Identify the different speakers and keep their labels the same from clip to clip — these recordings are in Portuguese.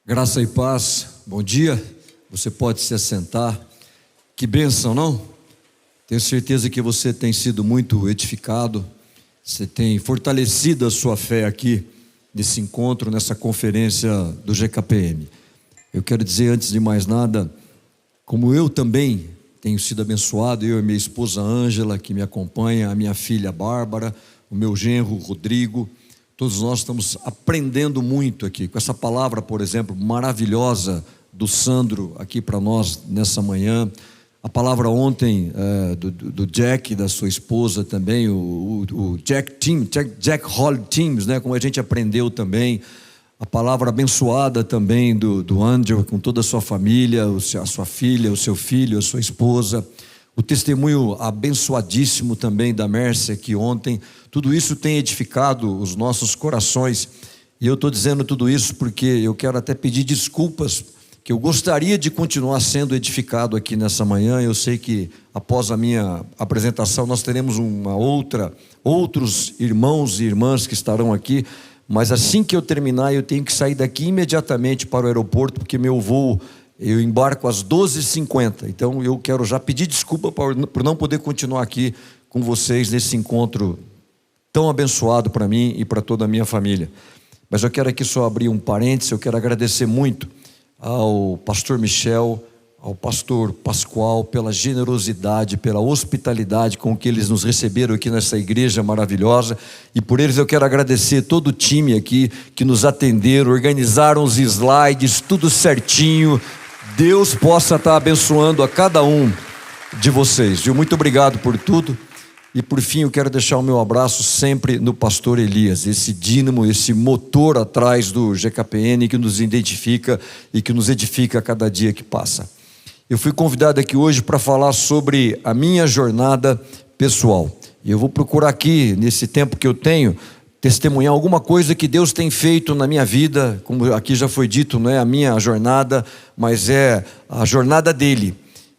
Speaker 1: Graça e paz, bom dia, você pode se assentar, que bênção, não? Tenho certeza que você tem sido muito edificado, você tem fortalecido a sua fé aqui, nesse encontro, nessa conferência do GKPM. Eu quero dizer antes de mais nada, como eu também tenho sido abençoado, eu e minha esposa Ângela, que me acompanha, a minha filha Bárbara, o meu genro Rodrigo, todos nós estamos aprendendo muito aqui, com essa palavra, por exemplo, maravilhosa do Sandro aqui para nós nessa manhã, a palavra ontem do Jack, da sua esposa também, o Jack Holly Teams, né, como a gente aprendeu também, a palavra abençoada também do Andrew, com toda a sua família, a sua filha, o seu filho, a sua esposa, o testemunho abençoadíssimo também da Mércia aqui ontem, tudo isso tem edificado os nossos corações, e eu estou dizendo tudo isso porque eu quero até pedir desculpas, que eu gostaria de continuar sendo edificado aqui nessa manhã. Eu sei que após a minha apresentação nós teremos outros irmãos e irmãs que estarão aqui, mas assim que eu terminar eu tenho que sair daqui imediatamente para o aeroporto, porque meu voo, eu embarco às 12h50, então eu quero já pedir desculpa por não poder continuar aqui com vocês nesse encontro tão abençoado para mim e para toda a minha família. Mas eu quero aqui só abrir um parênteses, eu quero agradecer muito ao pastor Michel, ao pastor Pascoal, pela generosidade, pela hospitalidade com que eles nos receberam aqui nessa igreja maravilhosa, e por eles eu quero agradecer todo o time aqui que nos atenderam, organizaram os slides, tudo certinho. Deus possa estar abençoando a cada um de vocês, viu? Muito obrigado por tudo. E por fim eu quero deixar o meu abraço sempre no pastor Elias, esse dínamo, esse motor atrás do GKPN que nos identifica e que nos edifica a cada dia que passa. Eu fui convidado aqui hoje para falar sobre a minha jornada pessoal. E eu vou procurar aqui, nesse tempo que eu tenho, testemunhar alguma coisa que Deus tem feito na minha vida. Como aqui já foi dito, não é a minha jornada, mas é a jornada dele.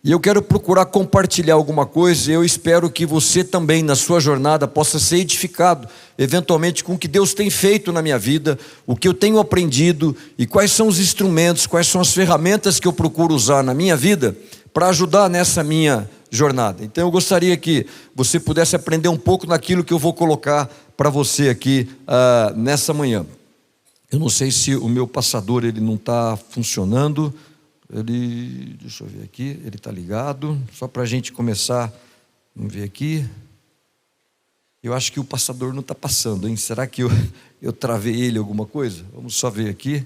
Speaker 1: E eu quero procurar compartilhar alguma coisa, e eu espero que você também, na sua jornada, possa ser edificado, eventualmente, com o que Deus tem feito na minha vida, o que eu tenho aprendido, e quais são os instrumentos, quais são as ferramentas que eu procuro usar na minha vida, para ajudar nessa minha jornada. Então eu gostaria que você pudesse aprender um pouco naquilo que eu vou colocar para você aqui nessa manhã. Eu não sei se o meu passador ele não está funcionando. Deixa eu ver aqui, ele está ligado, só para a gente começar, vamos ver aqui, eu acho que o passador não está passando, hein? Será que eu travei ele alguma coisa? Vamos só ver aqui,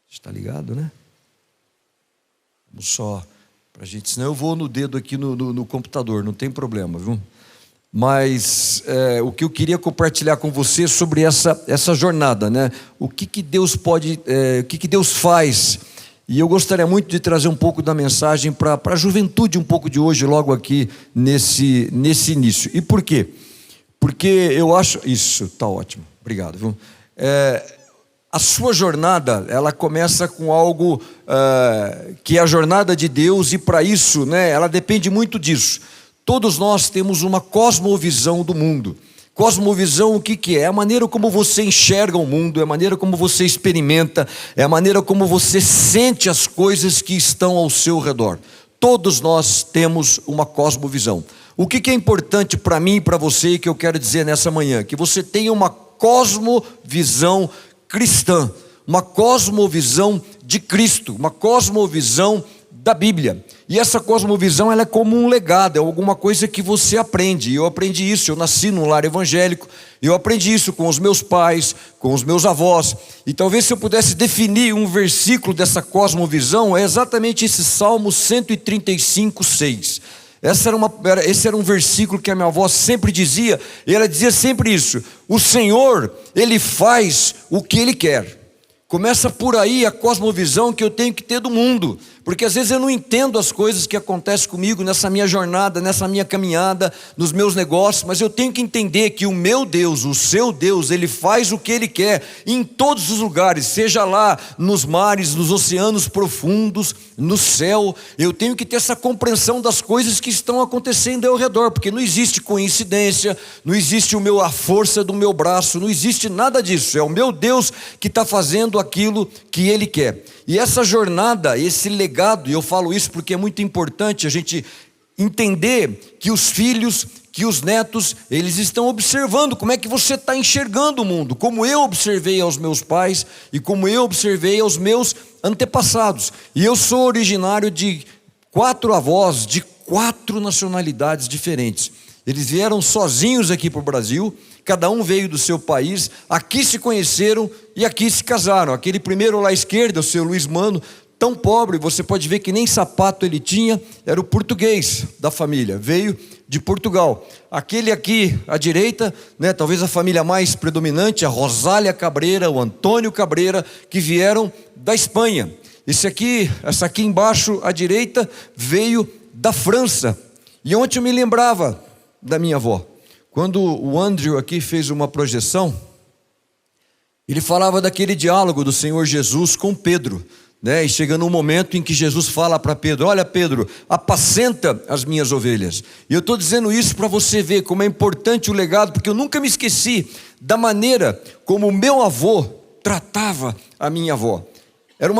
Speaker 1: está ligado, né? Vamos só, para a gente, senão eu vou no dedo aqui no computador, não tem problema, viu? Mas o que eu queria compartilhar com você sobre essa jornada, né? O que Deus pode, o que Deus faz. E eu gostaria muito de trazer um pouco da mensagem para a juventude um pouco de hoje, logo aqui nesse início. E por quê? Porque eu acho... Isso, está ótimo, obrigado. Viu? A sua jornada, ela começa com algo que é a jornada de Deus, e para isso, né, ela depende muito disso. Todos nós temos uma cosmovisão do mundo. Cosmovisão, o que é? É a maneira como você enxerga o mundo, é a maneira como você experimenta, é a maneira como você sente as coisas que estão ao seu redor. Todos nós temos uma cosmovisão. O que é importante para mim e para você, que eu quero dizer nessa manhã? Que você tenha uma cosmovisão cristã, uma cosmovisão de Cristo, uma cosmovisão da Bíblia. E essa cosmovisão, ela é como um legado, é alguma coisa que você aprende. Eu aprendi isso, eu nasci num lar evangélico, eu aprendi isso com os meus pais, com os meus avós. E talvez se eu pudesse definir um versículo dessa cosmovisão, é exatamente esse Salmo 135, 6. Esse era um versículo que a minha avó sempre dizia, e ela dizia sempre isso: o Senhor, Ele faz o que Ele quer. Começa por aí a cosmovisão que eu tenho que ter do mundo, porque às vezes eu não entendo as coisas que acontecem comigo nessa minha jornada, nessa minha caminhada, nos meus negócios, mas eu tenho que entender que o meu Deus, o seu Deus, Ele faz o que Ele quer em todos os lugares, seja lá nos mares, nos oceanos profundos, no céu. Eu tenho que ter essa compreensão das coisas que estão acontecendo ao redor, porque não existe coincidência, não existe a força do meu braço, não existe nada disso. É o meu Deus que está fazendo aquilo que Ele quer. E essa jornada, esse legado, e eu falo isso porque é muito importante a gente entender que os filhos, que os netos, eles estão observando como é que você está enxergando o mundo, como eu observei aos meus pais e como eu observei aos meus antepassados. E eu sou originário de 4 avós, de 4 nacionalidades diferentes. Eles vieram sozinhos aqui para o Brasil, cada um veio do seu país, aqui se conheceram e aqui se casaram. Aquele primeiro lá à esquerda, o seu Luiz Mano, tão pobre, você pode ver que nem sapato ele tinha, era o português da família, veio de Portugal. Aquele aqui à direita, né, talvez a família mais predominante, a Rosália Cabreira, o Antônio Cabreira, que vieram da Espanha. Essa aqui embaixo à direita veio da França. E ontem eu me lembrava da minha avó. Quando o Andrew aqui fez uma projeção, ele falava daquele diálogo do Senhor Jesus com Pedro, né? E chegando um momento em que Jesus fala para Pedro: olha, Pedro, apacenta as minhas ovelhas. E eu estou dizendo isso para você ver como é importante o legado, porque eu nunca me esqueci da maneira como o meu avô tratava a minha avó. Era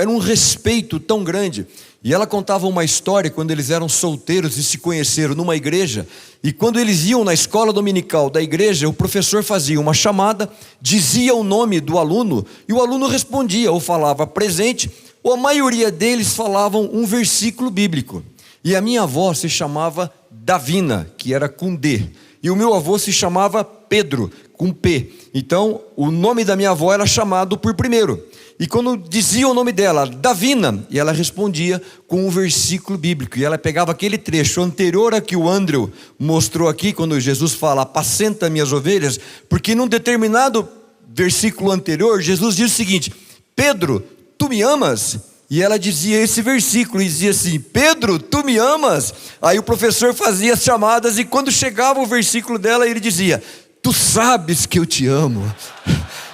Speaker 1: um respeito tão grande. E ela contava uma história quando eles eram solteiros e se conheceram numa igreja. E quando eles iam na escola dominical da igreja, o professor fazia uma chamada, dizia o nome do aluno, e o aluno respondia, ou falava presente, ou a maioria deles falavam um versículo bíblico. E a minha avó se chamava Davina, que era com D. E o meu avô se chamava Pedro, com P. Então, o nome da minha avó era chamado por primeiro. E quando dizia o nome dela, Davina, e ela respondia com um versículo bíblico. E ela pegava aquele trecho anterior a que o Andrew mostrou aqui, quando Jesus fala, apacenta minhas ovelhas, porque num determinado versículo anterior, Jesus diz o seguinte: Pedro, tu me amas? E ela dizia esse versículo, e dizia assim: Pedro, tu me amas? Aí o professor fazia as chamadas, e quando chegava o versículo dela, ele dizia: tu sabes que eu te amo.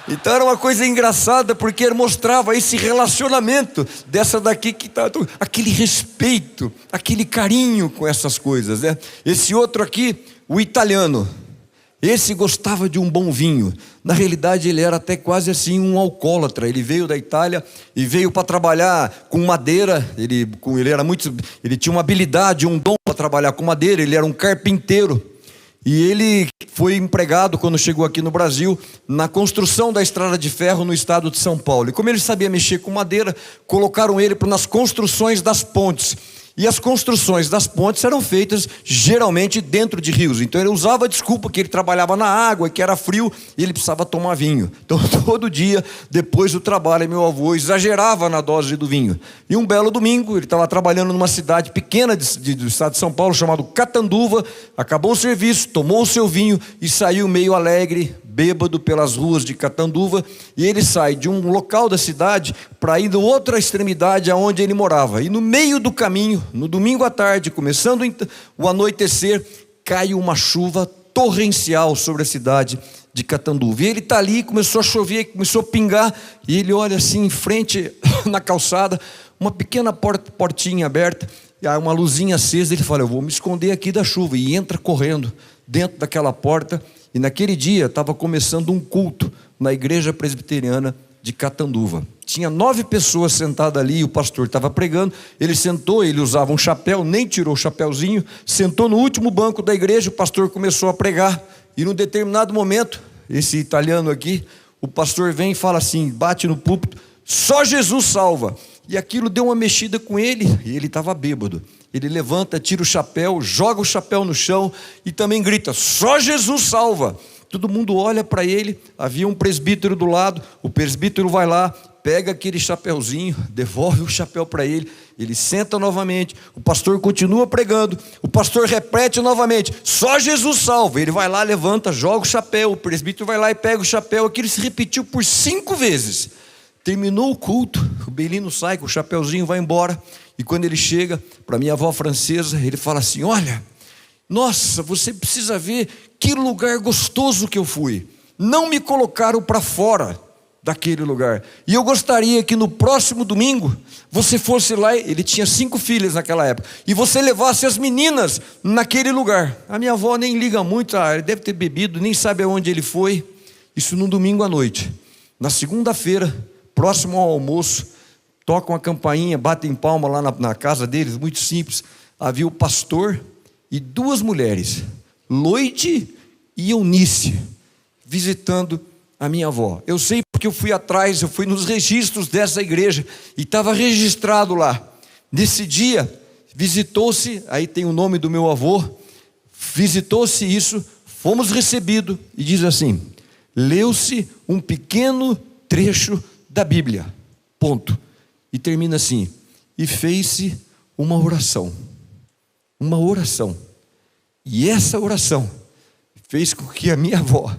Speaker 1: Então era uma coisa engraçada, porque ele mostrava esse relacionamento dessa daqui que está, aquele respeito, aquele carinho com essas coisas, né? Esse outro aqui, o italiano, esse gostava de um bom vinho. Na realidade ele era até quase assim um alcoólatra. Ele veio da Itália e veio para trabalhar com madeira. Ele tinha uma habilidade, um dom para trabalhar com madeira. Ele era um carpinteiro. E ele foi empregado, quando chegou aqui no Brasil, na construção da estrada de ferro no estado de São Paulo. E como ele sabia mexer com madeira, colocaram ele nas construções das pontes. E as construções das pontes eram feitas geralmente dentro de rios. Então ele usava a desculpa que ele trabalhava na água, que era frio e ele precisava tomar vinho. Então todo dia, depois do trabalho, meu avô exagerava na dose do vinho. E um belo domingo, ele estava trabalhando numa cidade pequena do estado de São Paulo, chamado Catanduva. Acabou o serviço, tomou o seu vinho e saiu meio alegre, bêbado pelas ruas de Catanduva. E ele sai de um local da cidade para ir na outra extremidade aonde ele morava. E no meio do caminho, no domingo à tarde, começando o anoitecer, cai uma chuva torrencial sobre a cidade de Catanduva. E ele está ali, começou a chover, começou a pingar, e ele olha assim em frente na calçada, uma pequena portinha aberta, e uma luzinha acesa. Ele fala: eu vou me esconder aqui da chuva, e entra correndo dentro daquela porta. E naquele dia estava começando um culto na igreja presbiteriana de Catanduva. Tinha 9 pessoas sentadas ali, e o pastor estava pregando. Ele sentou, ele usava um chapéu, nem tirou o chapéuzinho, sentou no último banco da igreja. O pastor começou a pregar, e num determinado momento, esse italiano aqui, o pastor vem e fala assim, bate no púlpito: só Jesus salva. E aquilo deu uma mexida com ele, e ele estava bêbado. Ele levanta, tira o chapéu, joga o chapéu no chão e também grita: só Jesus salva. Todo mundo olha para ele. Havia um presbítero do lado. O presbítero vai lá, pega aquele chapéuzinho, devolve o chapéu para ele. Ele senta novamente. O pastor continua pregando. O pastor repete novamente: só Jesus salva. Ele vai lá, levanta, joga o chapéu. O presbítero vai lá e pega o chapéu. Aquilo se repetiu por 5 vezes. Terminou o culto, o Belino sai com o chapéuzinho, vai embora. E quando ele chega para minha avó francesa, ele fala assim: olha, nossa, você precisa ver que lugar gostoso que eu fui. Não me colocaram para fora daquele lugar. E eu gostaria que no próximo domingo você fosse lá. Ele tinha 5 filhas naquela época. E você levasse as meninas naquele lugar. A minha avó nem liga muito, ele deve ter bebido, nem sabe aonde ele foi. Isso num domingo à noite. Na segunda-feira, próximo ao almoço, tocam a campainha, batem palma lá na casa deles, muito simples. Havia o pastor e duas mulheres, Loide e Eunice, visitando a minha avó. Eu sei porque eu fui atrás, eu fui nos registros dessa igreja e estava registrado lá. Nesse dia, visitou-se, aí tem o nome do meu avô, visitou-se isso, fomos recebidos, e diz assim: leu-se um pequeno trecho da Bíblia, ponto. E termina assim: e fez-se uma oração. Uma oração. E essa oração fez com que a minha avó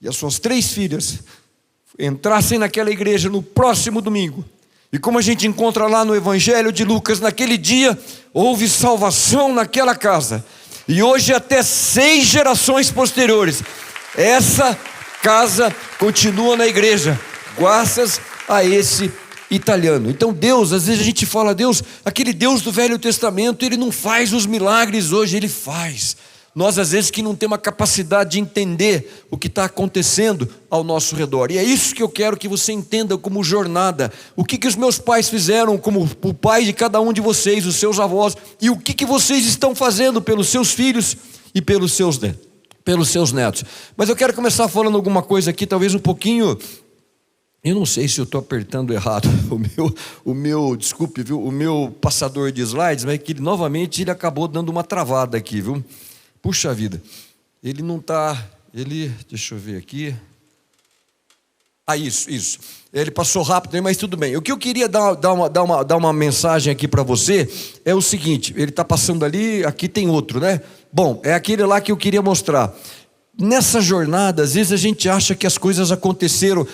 Speaker 1: e as suas 3 filhas entrassem naquela igreja no próximo domingo. E como a gente encontra lá no Evangelho de Lucas, naquele dia houve salvação naquela casa. E hoje, até 6 gerações posteriores, essa casa continua na igreja, graças a esse italiano. Então Deus, às vezes a gente fala: Deus, aquele Deus do Velho Testamento, Ele não faz os milagres hoje, Ele faz. Nós às vezes que não temos a capacidade de entender o que está acontecendo ao nosso redor. E é isso que eu quero que você entenda como jornada. O que os meus pais fizeram, como o pai de cada um de vocês, os seus avós, e o que vocês estão fazendo pelos seus filhos e pelos seus netos. Mas eu quero começar falando alguma coisa aqui, talvez um pouquinho... Eu não sei se eu estou apertando errado desculpe, viu, o meu passador de slides, mas que novamente ele acabou dando uma travada aqui, viu? Puxa vida, ele não está, deixa eu ver aqui. Isso. Ele passou rápido, mas tudo bem. O que eu queria dar uma mensagem aqui para você é o seguinte: ele está passando ali, aqui tem outro, né? Bom, é aquele lá que eu queria mostrar. Nessa jornada, às vezes a gente acha que as coisas aconteceram.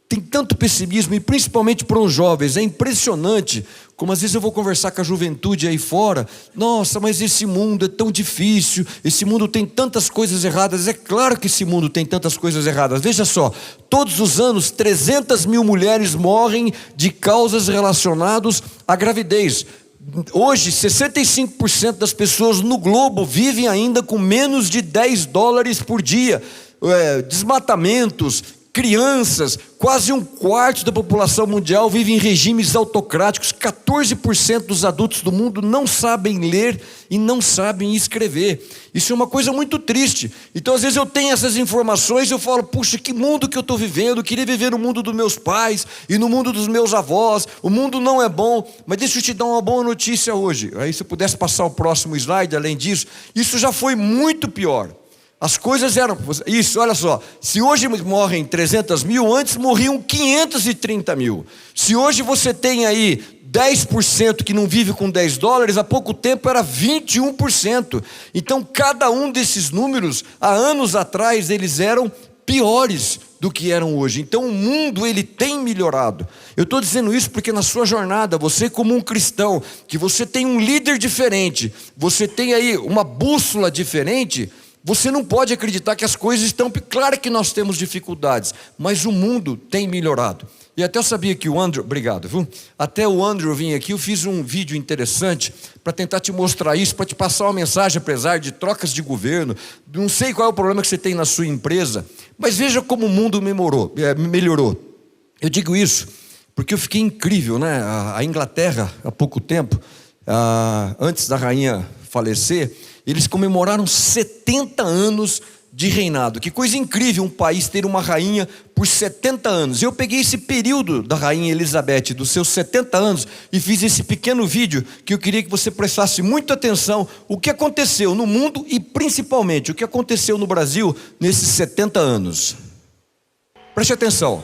Speaker 1: Tem tanto pessimismo, e principalmente para os jovens. É impressionante como às vezes eu vou conversar com a juventude aí fora. Nossa, mas esse mundo é tão difícil, esse mundo tem tantas coisas erradas. É claro que esse mundo tem tantas coisas erradas. Veja só, todos os anos 300 mil mulheres morrem de causas relacionadas à gravidez. Hoje 65% das pessoas no globo vivem ainda com menos de $10 por dia. Desmatamentos, crianças, quase 1/4 da população mundial vive em regimes autocráticos. 14% dos adultos do mundo não sabem ler e não sabem escrever. Isso é uma coisa muito triste. Então às vezes eu tenho essas informações e eu falo: puxa, que mundo que eu estou vivendo. Eu queria viver no mundo dos meus pais e no mundo dos meus avós. O mundo não é bom. Mas deixa eu te dar uma boa notícia hoje. Aí se eu pudesse passar o próximo slide, além disso, isso já foi muito pior. As coisas eram... Isso, olha só. Se hoje morrem 300 mil, antes morriam 530 mil. Se hoje você tem aí 10% que não vive com $10, há pouco tempo era 21%. Então cada um desses números, há anos atrás, eles eram piores do que eram hoje. Então o mundo, ele tem melhorado. Eu estou dizendo isso porque na sua jornada, você como um cristão, que você tem um líder diferente, você tem aí uma bússola diferente, você não pode acreditar que as coisas estão... Claro que nós temos dificuldades, mas o mundo tem melhorado. E até eu sabia que o Andrew... Obrigado, viu? Até o Andrew vinha aqui, eu fiz um vídeo interessante para tentar te mostrar isso, para te passar uma mensagem, apesar de trocas de governo. Não sei qual é o problema que você tem na sua empresa, mas veja como o mundo melhorou. Eu digo isso porque eu fiquei incrível, né? A Inglaterra, há pouco tempo, antes da rainha falecer, eles comemoraram 70 anos de reinado. Que coisa incrível um país ter uma rainha por 70 anos. Eu peguei esse período da rainha Elizabeth, dos seus 70 anos, e fiz esse pequeno vídeo que eu queria que você prestasse muita atenção. O que aconteceu no mundo e principalmente o que aconteceu no Brasil nesses 70 anos. Preste atenção.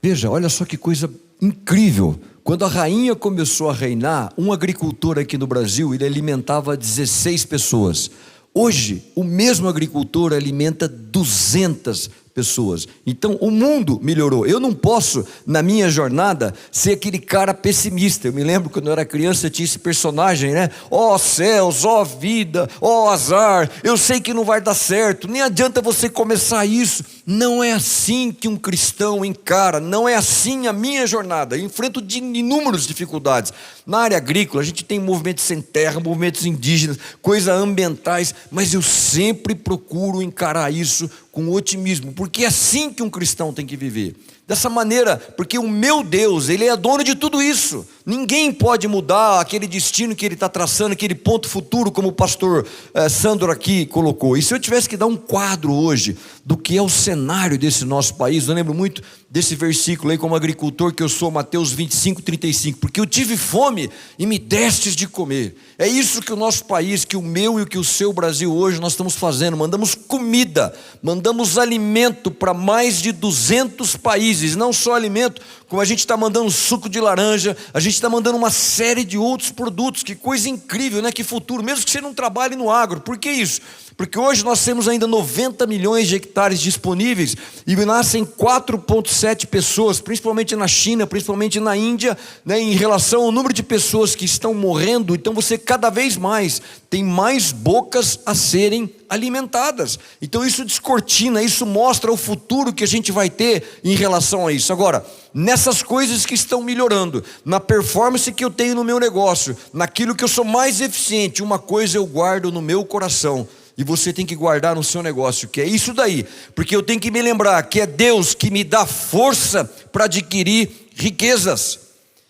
Speaker 1: Veja, olha só que coisa incrível. Quando a rainha começou a reinar, um agricultor aqui no Brasil, ele alimentava 16 pessoas. Hoje, o mesmo agricultor alimenta 200 pessoas. Então, o mundo melhorou. Eu não posso, na minha jornada, ser aquele cara pessimista. Eu me lembro quando eu era criança, tinha esse personagem, né? Ó céus, ó vida, ó azar, eu sei que não vai dar certo, nem adianta você começar isso. Não é assim que um cristão encara, não é assim a minha jornada. Eu enfrento inúmeras dificuldades. Na área agrícola, a gente tem movimentos sem terra, movimentos indígenas, coisas ambientais, mas eu sempre procuro encarar isso com otimismo, porque é assim que um cristão tem que viver. Dessa maneira, porque o meu Deus, Ele é dono de tudo isso. Ninguém pode mudar aquele destino que Ele está traçando, aquele ponto futuro, como o pastor Sandro aqui colocou. E se eu tivesse que dar um quadro hoje do que é o cenário desse nosso país, eu lembro muito desse versículo aí como agricultor que eu sou, Mateus 25:35, porque eu tive fome e me destes de comer. É isso que o nosso país, que o meu e que o seu Brasil hoje nós estamos fazendo. Mandamos comida, mandamos alimento para mais de 200 países, não só alimento, como a gente está mandando suco de laranja, a gente está mandando uma série de outros produtos. Que coisa incrível, né? Que futuro, mesmo que você não trabalhe no agro. Por que isso? Porque hoje nós temos ainda 90 milhões de hectares disponíveis e nascem 4,7 pessoas, principalmente na China, principalmente na Índia, né, em relação ao número de pessoas que estão morrendo. Então você cada vez mais tem mais bocas a serem alimentadas. Então isso descortina, isso mostra o futuro que a gente vai ter em relação a isso. Agora, nessas coisas que estão melhorando, na performance que eu tenho no meu negócio, naquilo que eu sou mais eficiente, uma coisa eu guardo no meu coração. E você tem que guardar no seu negócio, que é isso daí, porque eu tenho que me lembrar que é Deus que me dá força para adquirir riquezas.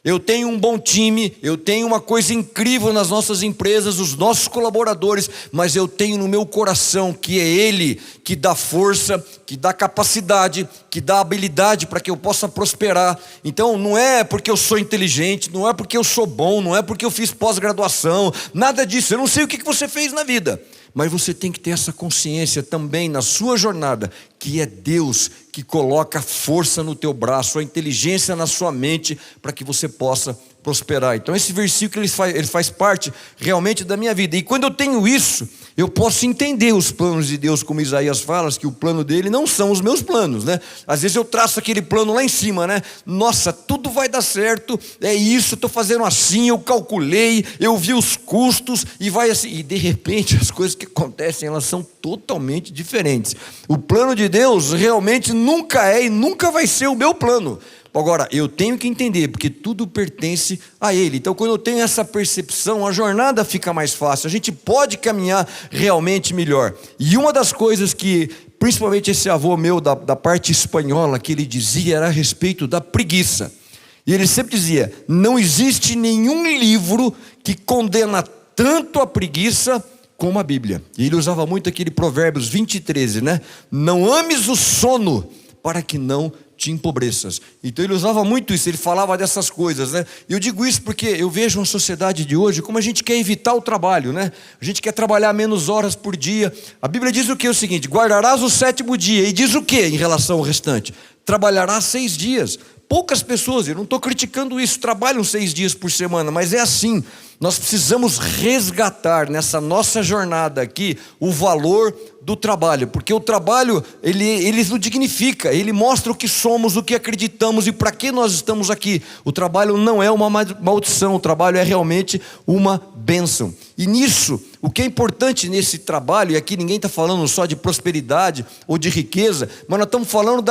Speaker 1: Eu tenho um bom time, eu tenho uma coisa incrível nas nossas empresas, os nossos colaboradores, mas eu tenho no meu coração que é Ele que dá força, que dá capacidade, que dá habilidade para que eu possa prosperar. Então não é porque eu sou inteligente, não é porque eu sou bom, não é porque eu fiz pós-graduação, nada disso. Eu não sei o que você fez na vida, mas você tem que ter essa consciência também na sua jornada, que é Deus que coloca força no teu braço, a inteligência na sua mente, para que você possa prosperar. Então esse versículo ele faz parte realmente da minha vida. E quando eu tenho isso, eu posso entender os planos de Deus, como Isaías fala, que o plano dele não são os meus planos, né? Às vezes eu traço aquele plano lá em cima, né? Nossa, tudo vai dar certo, é isso, estou fazendo assim, eu calculei, eu vi os custos e vai assim. E de repente as coisas que acontecem, elas são totalmente diferentes. O plano de Deus realmente nunca é e nunca vai ser o meu plano. Agora, eu tenho que entender, porque tudo pertence a Ele. Então, quando eu tenho essa percepção, a jornada fica mais fácil. A gente pode caminhar realmente melhor. E uma das coisas que, principalmente esse avô meu, da parte espanhola, que ele dizia, era a respeito da preguiça. E ele sempre dizia, não existe nenhum livro que condena tanto a preguiça como a Bíblia. E ele usava muito aquele Provérbios 20:13, né? Não ames o sono, para que não te empobreças. Então ele usava muito isso, ele falava dessas coisas, né? E eu digo isso porque eu vejo uma sociedade de hoje como a gente quer evitar o trabalho, né? A gente quer trabalhar menos horas por dia. A Bíblia diz o que? O seguinte, guardarás o 7º dia. E diz o que em relação ao restante? Trabalharás 6 dias. Poucas pessoas, eu não estou criticando isso, trabalham 6 dias por semana, mas é assim. Nós precisamos resgatar nessa nossa jornada aqui o valor do trabalho, porque o trabalho ele nos dignifica, ele mostra o que somos, o que acreditamos e para que nós estamos aqui. O trabalho não é uma maldição, o trabalho é realmente uma bênção. E nisso, o que é importante nesse trabalho, e aqui ninguém está falando só de prosperidade ou de riqueza, mas nós estamos falando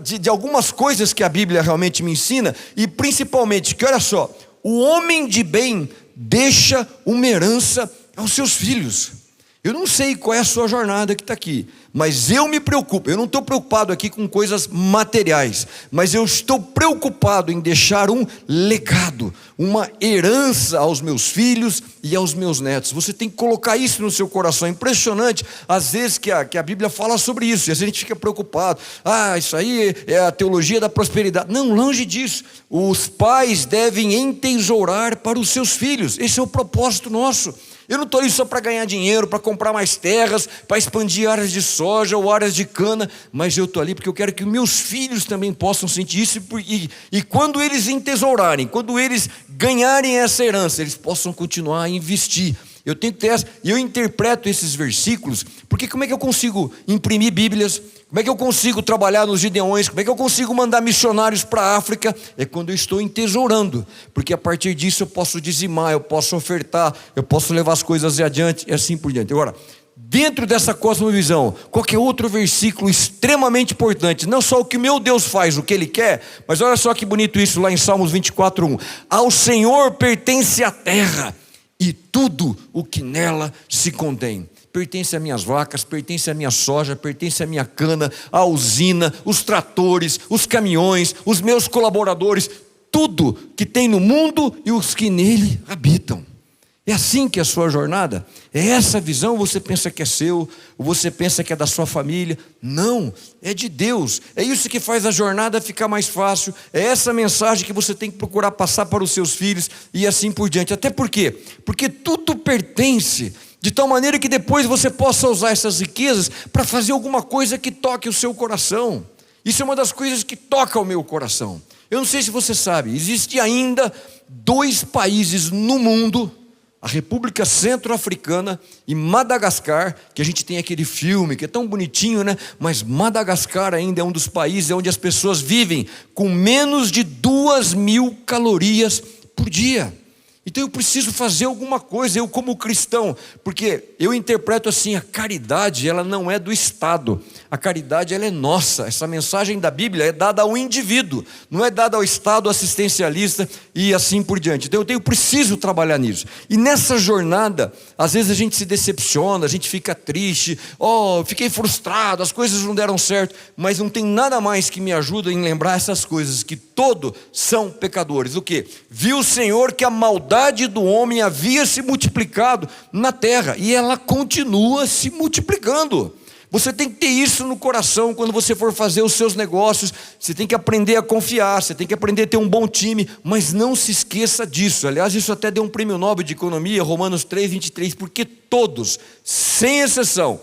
Speaker 1: de algumas coisas que a Bíblia realmente me ensina, e principalmente, que olha só, o homem de bem deixa uma herança aos seus filhos. Eu não sei qual é a sua jornada que está aqui, mas eu me preocupo. Eu não estou preocupado aqui com coisas materiais, mas eu estou preocupado em deixar um legado, uma herança aos meus filhos e aos meus netos. Você tem que colocar isso no seu coração. É impressionante às vezes que a Bíblia fala sobre isso, e às vezes a gente fica preocupado. Isso aí é a teologia da prosperidade. Não, longe disso. Os pais devem entesourar para os seus filhos. Esse é o propósito nosso. Eu não estou ali só para ganhar dinheiro, para comprar mais terras, para expandir áreas de soja ou áreas de cana, mas eu estou ali porque eu quero que meus filhos também possam sentir isso, e quando eles entesourarem, quando eles ganharem essa herança, eles possam continuar a investir. Eu tenho que ter essa, e eu interpreto esses versículos, porque como é que eu consigo imprimir Bíblias? Como é que eu consigo trabalhar nos Gideões? Como é que eu consigo mandar missionários para a África? É quando eu estou entesourando, porque a partir disso eu posso dizimar, eu posso ofertar, eu posso levar as coisas adiante e assim por diante. Agora, dentro dessa cosmovisão, qualquer outro versículo extremamente importante, não só o que meu Deus faz, o que Ele quer, mas olha só que bonito isso lá em Salmos 24:1. Ao Senhor pertence a terra e tudo o que nela se contém. Pertence a minhas vacas, pertence a minha soja, pertence a minha cana, a usina, os tratores, os caminhões, os meus colaboradores, tudo que tem no mundo e os que nele habitam. É assim que é a sua jornada? É essa visão? Você pensa que é seu? Ou você pensa que é da sua família? Não, é de Deus. É isso que faz a jornada ficar mais fácil. É essa mensagem que você tem que procurar passar para os seus filhos e assim por diante. Até por quê? Porque tudo pertence, de tal maneira que depois você possa usar essas riquezas para fazer alguma coisa que toque o seu coração. Isso é uma das coisas que toca o meu coração. Eu não sei se você sabe, existe ainda 2 países no mundo, a República Centro-Africana e Madagascar, que a gente tem aquele filme que é tão bonitinho, né? Mas Madagascar ainda é um dos países onde as pessoas vivem com menos de 2.000 calorias por dia. Então eu preciso fazer alguma coisa, eu como cristão, porque eu interpreto assim, a caridade ela não é do Estado, a caridade ela é nossa. Essa mensagem da Bíblia é dada ao indivíduo, não é dada ao Estado assistencialista e assim por diante. Então eu preciso trabalhar nisso. E nessa jornada, às vezes a gente se decepciona, a gente fica triste, fiquei frustrado, as coisas não deram certo, mas não tem nada mais que me ajuda em lembrar essas coisas, que todos são pecadores. O quê? Viu o Senhor que a maldade do homem havia se multiplicado na terra, e ela continua se multiplicando. Você tem que ter isso no coração quando você for fazer os seus negócios. Você tem que aprender a confiar, você tem que aprender a ter um bom time, mas não se esqueça disso. Aliás, isso até deu um prêmio Nobel de Economia, Romanos 3:23, porque todos, sem exceção,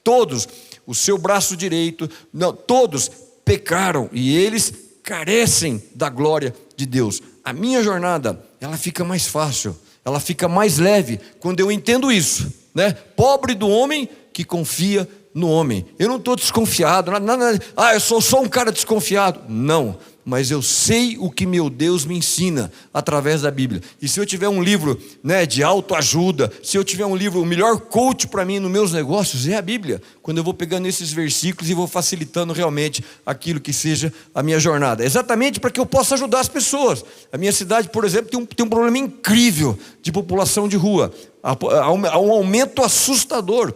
Speaker 1: todos, o seu braço direito, não, todos pecaram e eles carecem da glória de Deus. A minha jornada, ela fica mais fácil, ela fica mais leve quando eu entendo isso, né? Pobre do homem que confia no homem. Eu não estou desconfiado, eu sou só um cara desconfiado. Não, mas eu sei o que meu Deus me ensina através da Bíblia. E se eu tiver um livro, né, de autoajuda, se eu tiver um livro, o melhor coach para mim nos meus negócios é a Bíblia. Quando eu vou pegando esses versículos e vou facilitando realmente aquilo que seja a minha jornada. Exatamente para que eu possa ajudar as pessoas. A minha cidade, por exemplo, tem um problema incrível de população de rua. Há um aumento assustador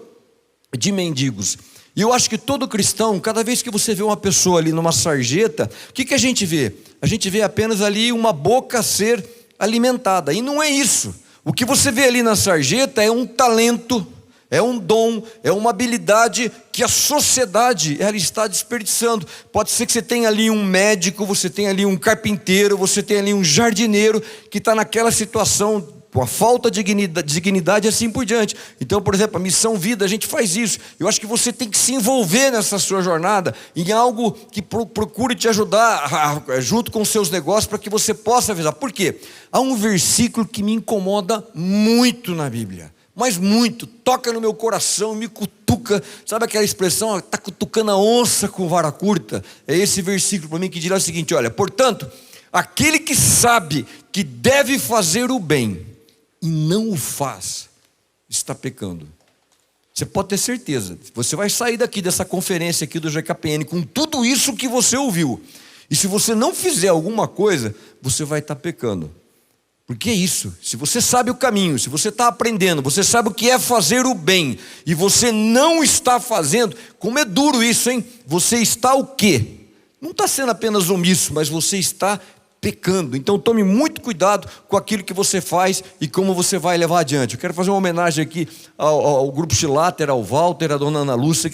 Speaker 1: de mendigos. E eu acho que todo cristão, cada vez que você vê uma pessoa ali numa sarjeta, o que a gente vê? A gente vê apenas ali uma boca a ser alimentada, e não é isso. O que você vê ali na sarjeta é um talento, é um dom, é uma habilidade que a sociedade ela está desperdiçando. Pode ser que você tenha ali um médico, você tenha ali um carpinteiro, você tenha ali um jardineiro que está naquela situação com a falta de dignidade e assim por diante. Então, por exemplo, a Missão Vida, a gente faz isso. Eu acho que você tem que se envolver nessa sua jornada em algo que procure te ajudar junto com os seus negócios, para que você possa avisar. Por quê? Há um versículo que me incomoda muito na Bíblia, mas muito, toca no meu coração, me cutuca. Sabe aquela expressão, está cutucando a onça com vara curta? É esse versículo para mim que diz o seguinte: olha, portanto, aquele que sabe que deve fazer o bem e não o faz, está pecando. Você pode ter certeza, você vai sair daqui dessa conferência aqui do GKPN com tudo isso que você ouviu, e se você não fizer alguma coisa, você vai estar pecando. Porque é isso, se você sabe o caminho, se você está aprendendo, você sabe o que é fazer o bem, e você não está fazendo, como é duro isso, hein? Você está o quê? Não está sendo apenas omisso, mas você está pecando. Então tome muito cuidado com aquilo que você faz e como você vai levar adiante. Eu quero fazer uma homenagem aqui ao grupo Chilater, ao Walter, a dona Ana Lúcia,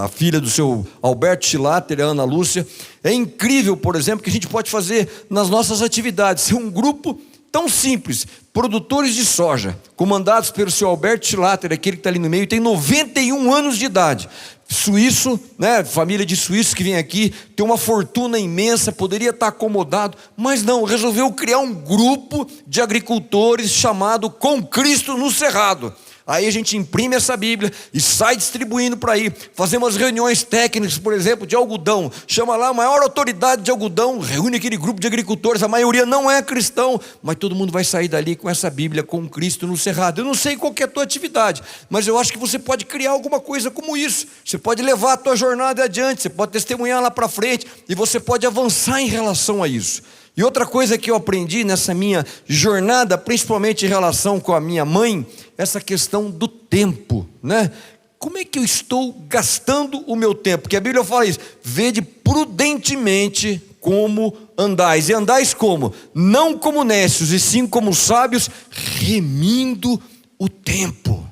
Speaker 1: a filha do seu Alberto Chilater, a Ana Lúcia. É incrível, por exemplo, que a gente pode fazer nas nossas atividades, ser um grupo tão simples. Produtores de soja, comandados pelo seu Alberto Schlatter, aquele que está ali no meio, tem 91 anos de idade. Suíço, né, família de suíços que vem aqui, tem uma fortuna imensa, poderia estar acomodado, mas não, resolveu criar um grupo de agricultores chamado Com Cristo no Cerrado. Aí a gente imprime essa Bíblia e sai distribuindo por aí. Fazemos reuniões técnicas, por exemplo, de algodão. Chama lá a maior autoridade de algodão, reúne aquele grupo de agricultores, a maioria não é cristão, mas todo mundo vai sair dali com essa Bíblia, Com Cristo no Cerrado. Eu não sei qual que é a tua atividade, mas eu acho que você pode criar alguma coisa como isso. Você pode levar a tua jornada adiante, você pode testemunhar lá para frente e você pode avançar em relação a isso. E outra coisa que eu aprendi nessa minha jornada, principalmente em relação com a minha mãe, essa questão do tempo, né? Como é que eu estou gastando o meu tempo? Porque a Bíblia fala isso: vede prudentemente como andais. E andais como? Não como necios, e sim como sábios, remindo o tempo.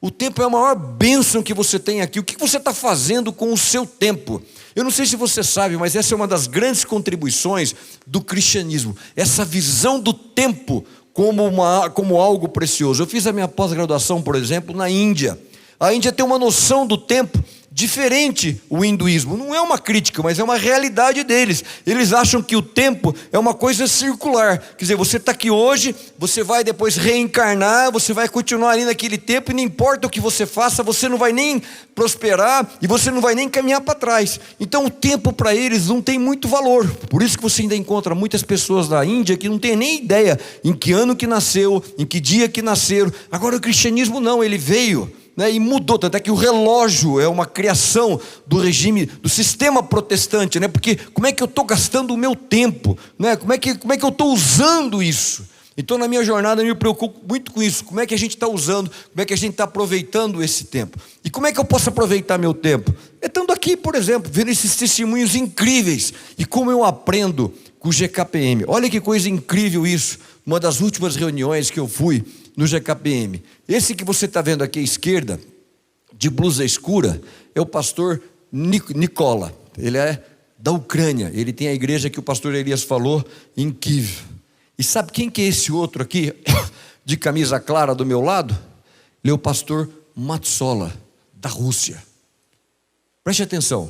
Speaker 1: O tempo é a maior bênção que você tem aqui. O que você está fazendo com o seu tempo? Eu não sei se você sabe, mas essa é uma das grandes contribuições do cristianismo. Essa visão do tempo como algo precioso. Eu fiz a minha pós-graduação, por exemplo, na Índia. A Índia tem uma noção do tempo diferente o hinduísmo. Não é uma crítica, mas é uma realidade deles. Eles acham que o tempo é uma coisa circular. Quer dizer, você está aqui hoje, você vai depois reencarnar, você vai continuar ali naquele tempo, e não importa o que você faça, você não vai nem prosperar e você não vai nem caminhar para trás. Então o tempo para eles não tem muito valor. Por isso que você ainda encontra muitas pessoas da Índia que não tem nem ideia em que ano que nasceu, em que dia que nasceram. Agora o cristianismo não, ele veio, né, e mudou, tanto é que o relógio é uma criação do regime, do sistema protestante, né, porque como é que eu estou gastando o meu tempo, né, como é que eu estou usando isso? Então na minha jornada eu me preocupo muito com isso, como é que a gente está usando, como é que a gente está aproveitando esse tempo, e como é que eu posso aproveitar meu tempo? Estando aqui, por exemplo, vendo esses testemunhos incríveis, e como eu aprendo com o GKPM, olha que coisa incrível isso, uma das últimas reuniões que eu fui no GKPM, esse que você está vendo aqui à esquerda, de blusa escura, é o pastor Nicola, ele é da Ucrânia, ele tem a igreja que o pastor Elias falou em Kiev. E sabe quem que é esse outro aqui, de camisa clara do meu lado? Ele é o pastor Matsola, da Rússia. Preste atenção,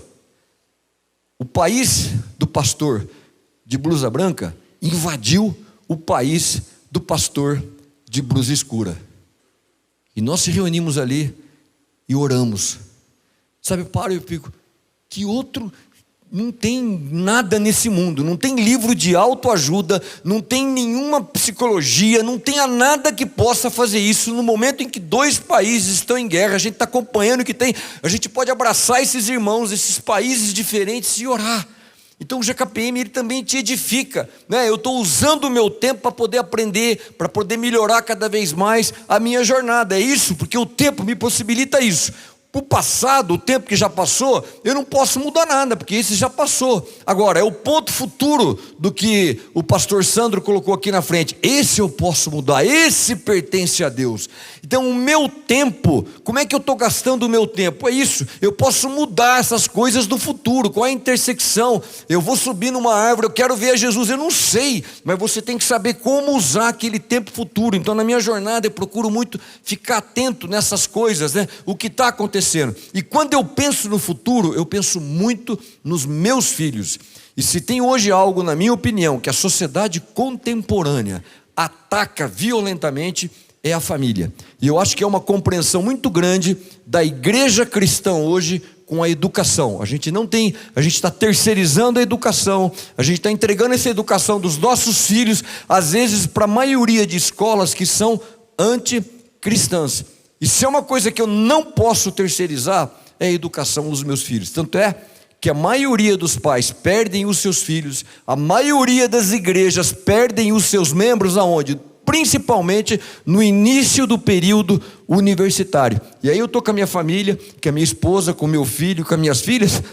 Speaker 1: o país do pastor de blusa branca invadiu o país do pastor de blusa escura. E nós se reunimos ali e oramos. Sabe, eu paro e eu fico, que outro... Não tem nada nesse mundo, não tem livro de autoajuda, não tem nenhuma psicologia, não tem nada que possa fazer isso. No momento em que dois países estão em guerra, a gente está acompanhando o que tem, a gente pode abraçar esses irmãos, esses países diferentes e orar. Então o GKPM ele também te edifica, né? Eu estou usando o meu tempo para poder aprender, para poder melhorar cada vez mais a minha jornada. É isso, porque o tempo me possibilita isso. O passado, o tempo que já passou, eu não posso mudar nada, porque esse já passou. Agora, é o ponto futuro do que o pastor Sandro colocou aqui na frente. Esse eu posso mudar, esse pertence a Deus. Então o meu tempo, como é que eu estou gastando o meu tempo? É isso, eu posso mudar essas coisas do futuro. Qual é a intersecção? Eu vou subir numa árvore, eu quero ver Jesus, eu não sei, mas você tem que saber como usar aquele tempo futuro. Então na minha jornada eu procuro muito ficar atento nessas coisas, né? O que está acontecendo. E quando eu penso no futuro, eu penso muito nos meus filhos. E se tem hoje algo, na minha opinião, que a sociedade contemporânea ataca violentamente, é a família. E eu acho que é uma compreensão muito grande da igreja cristã hoje com a educação. A gente está terceirizando a educação, a gente está entregando essa educação dos nossos filhos, às vezes para a maioria de escolas que são anticristãs. E se é uma coisa que eu não posso terceirizar, é a educação dos meus filhos. Tanto é que a maioria dos pais perdem os seus filhos, a maioria das igrejas perdem os seus membros aonde? Principalmente no início do período universitário. E aí eu estou com a minha família, com a minha esposa, com o meu filho, com as minhas filhas,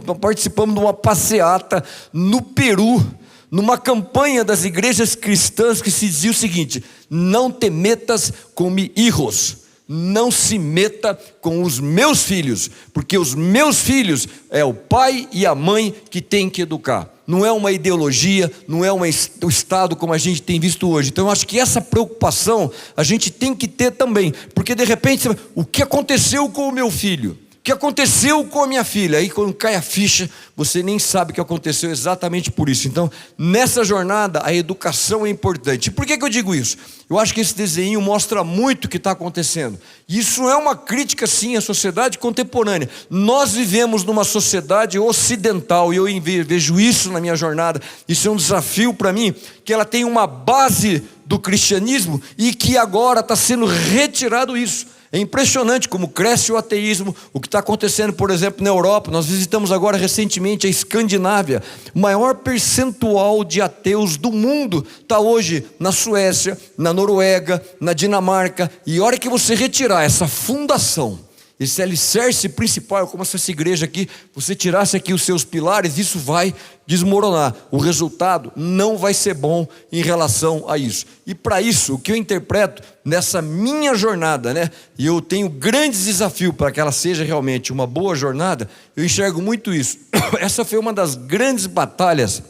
Speaker 1: nós participamos de uma passeata no Peru, numa campanha das igrejas cristãs que se dizia o seguinte: não te metas com mi hijos. não se meta com os meus filhos, porque os meus filhos é o pai e a mãe que tem que educar. Não é uma ideologia, não é o Estado como a gente tem visto hoje. Então eu acho que essa preocupação a gente tem que ter também, porque de repente, o que aconteceu com o meu filho? O que aconteceu com a minha filha? Aí quando cai a ficha, você nem sabe o que aconteceu exatamente por isso. Então, nessa jornada, a educação é importante. E por que eu digo isso? Eu acho que esse desenho mostra muito o que está acontecendo. Isso é uma crítica, sim, à sociedade contemporânea. Nós vivemos numa sociedade ocidental, e eu vejo isso na minha jornada. Isso é um desafio para mim, que ela tem uma base do cristianismo e que agora está sendo retirado isso. É impressionante como cresce o ateísmo, o que está acontecendo, por exemplo, na Europa. Nós visitamos agora recentemente a Escandinávia. O maior percentual de ateus do mundo está hoje na Suécia, na Noruega, na Dinamarca. E a hora que você retirar essa fundação, esse alicerce principal, como se essa igreja aqui, você tirasse aqui os seus pilares, isso vai desmoronar. O resultado não vai ser bom em relação a isso. E para isso, o que eu interpreto nessa minha jornada, e eu tenho grandes desafios para que ela seja realmente uma boa jornada, eu enxergo muito isso. Essa foi uma das grandes batalhas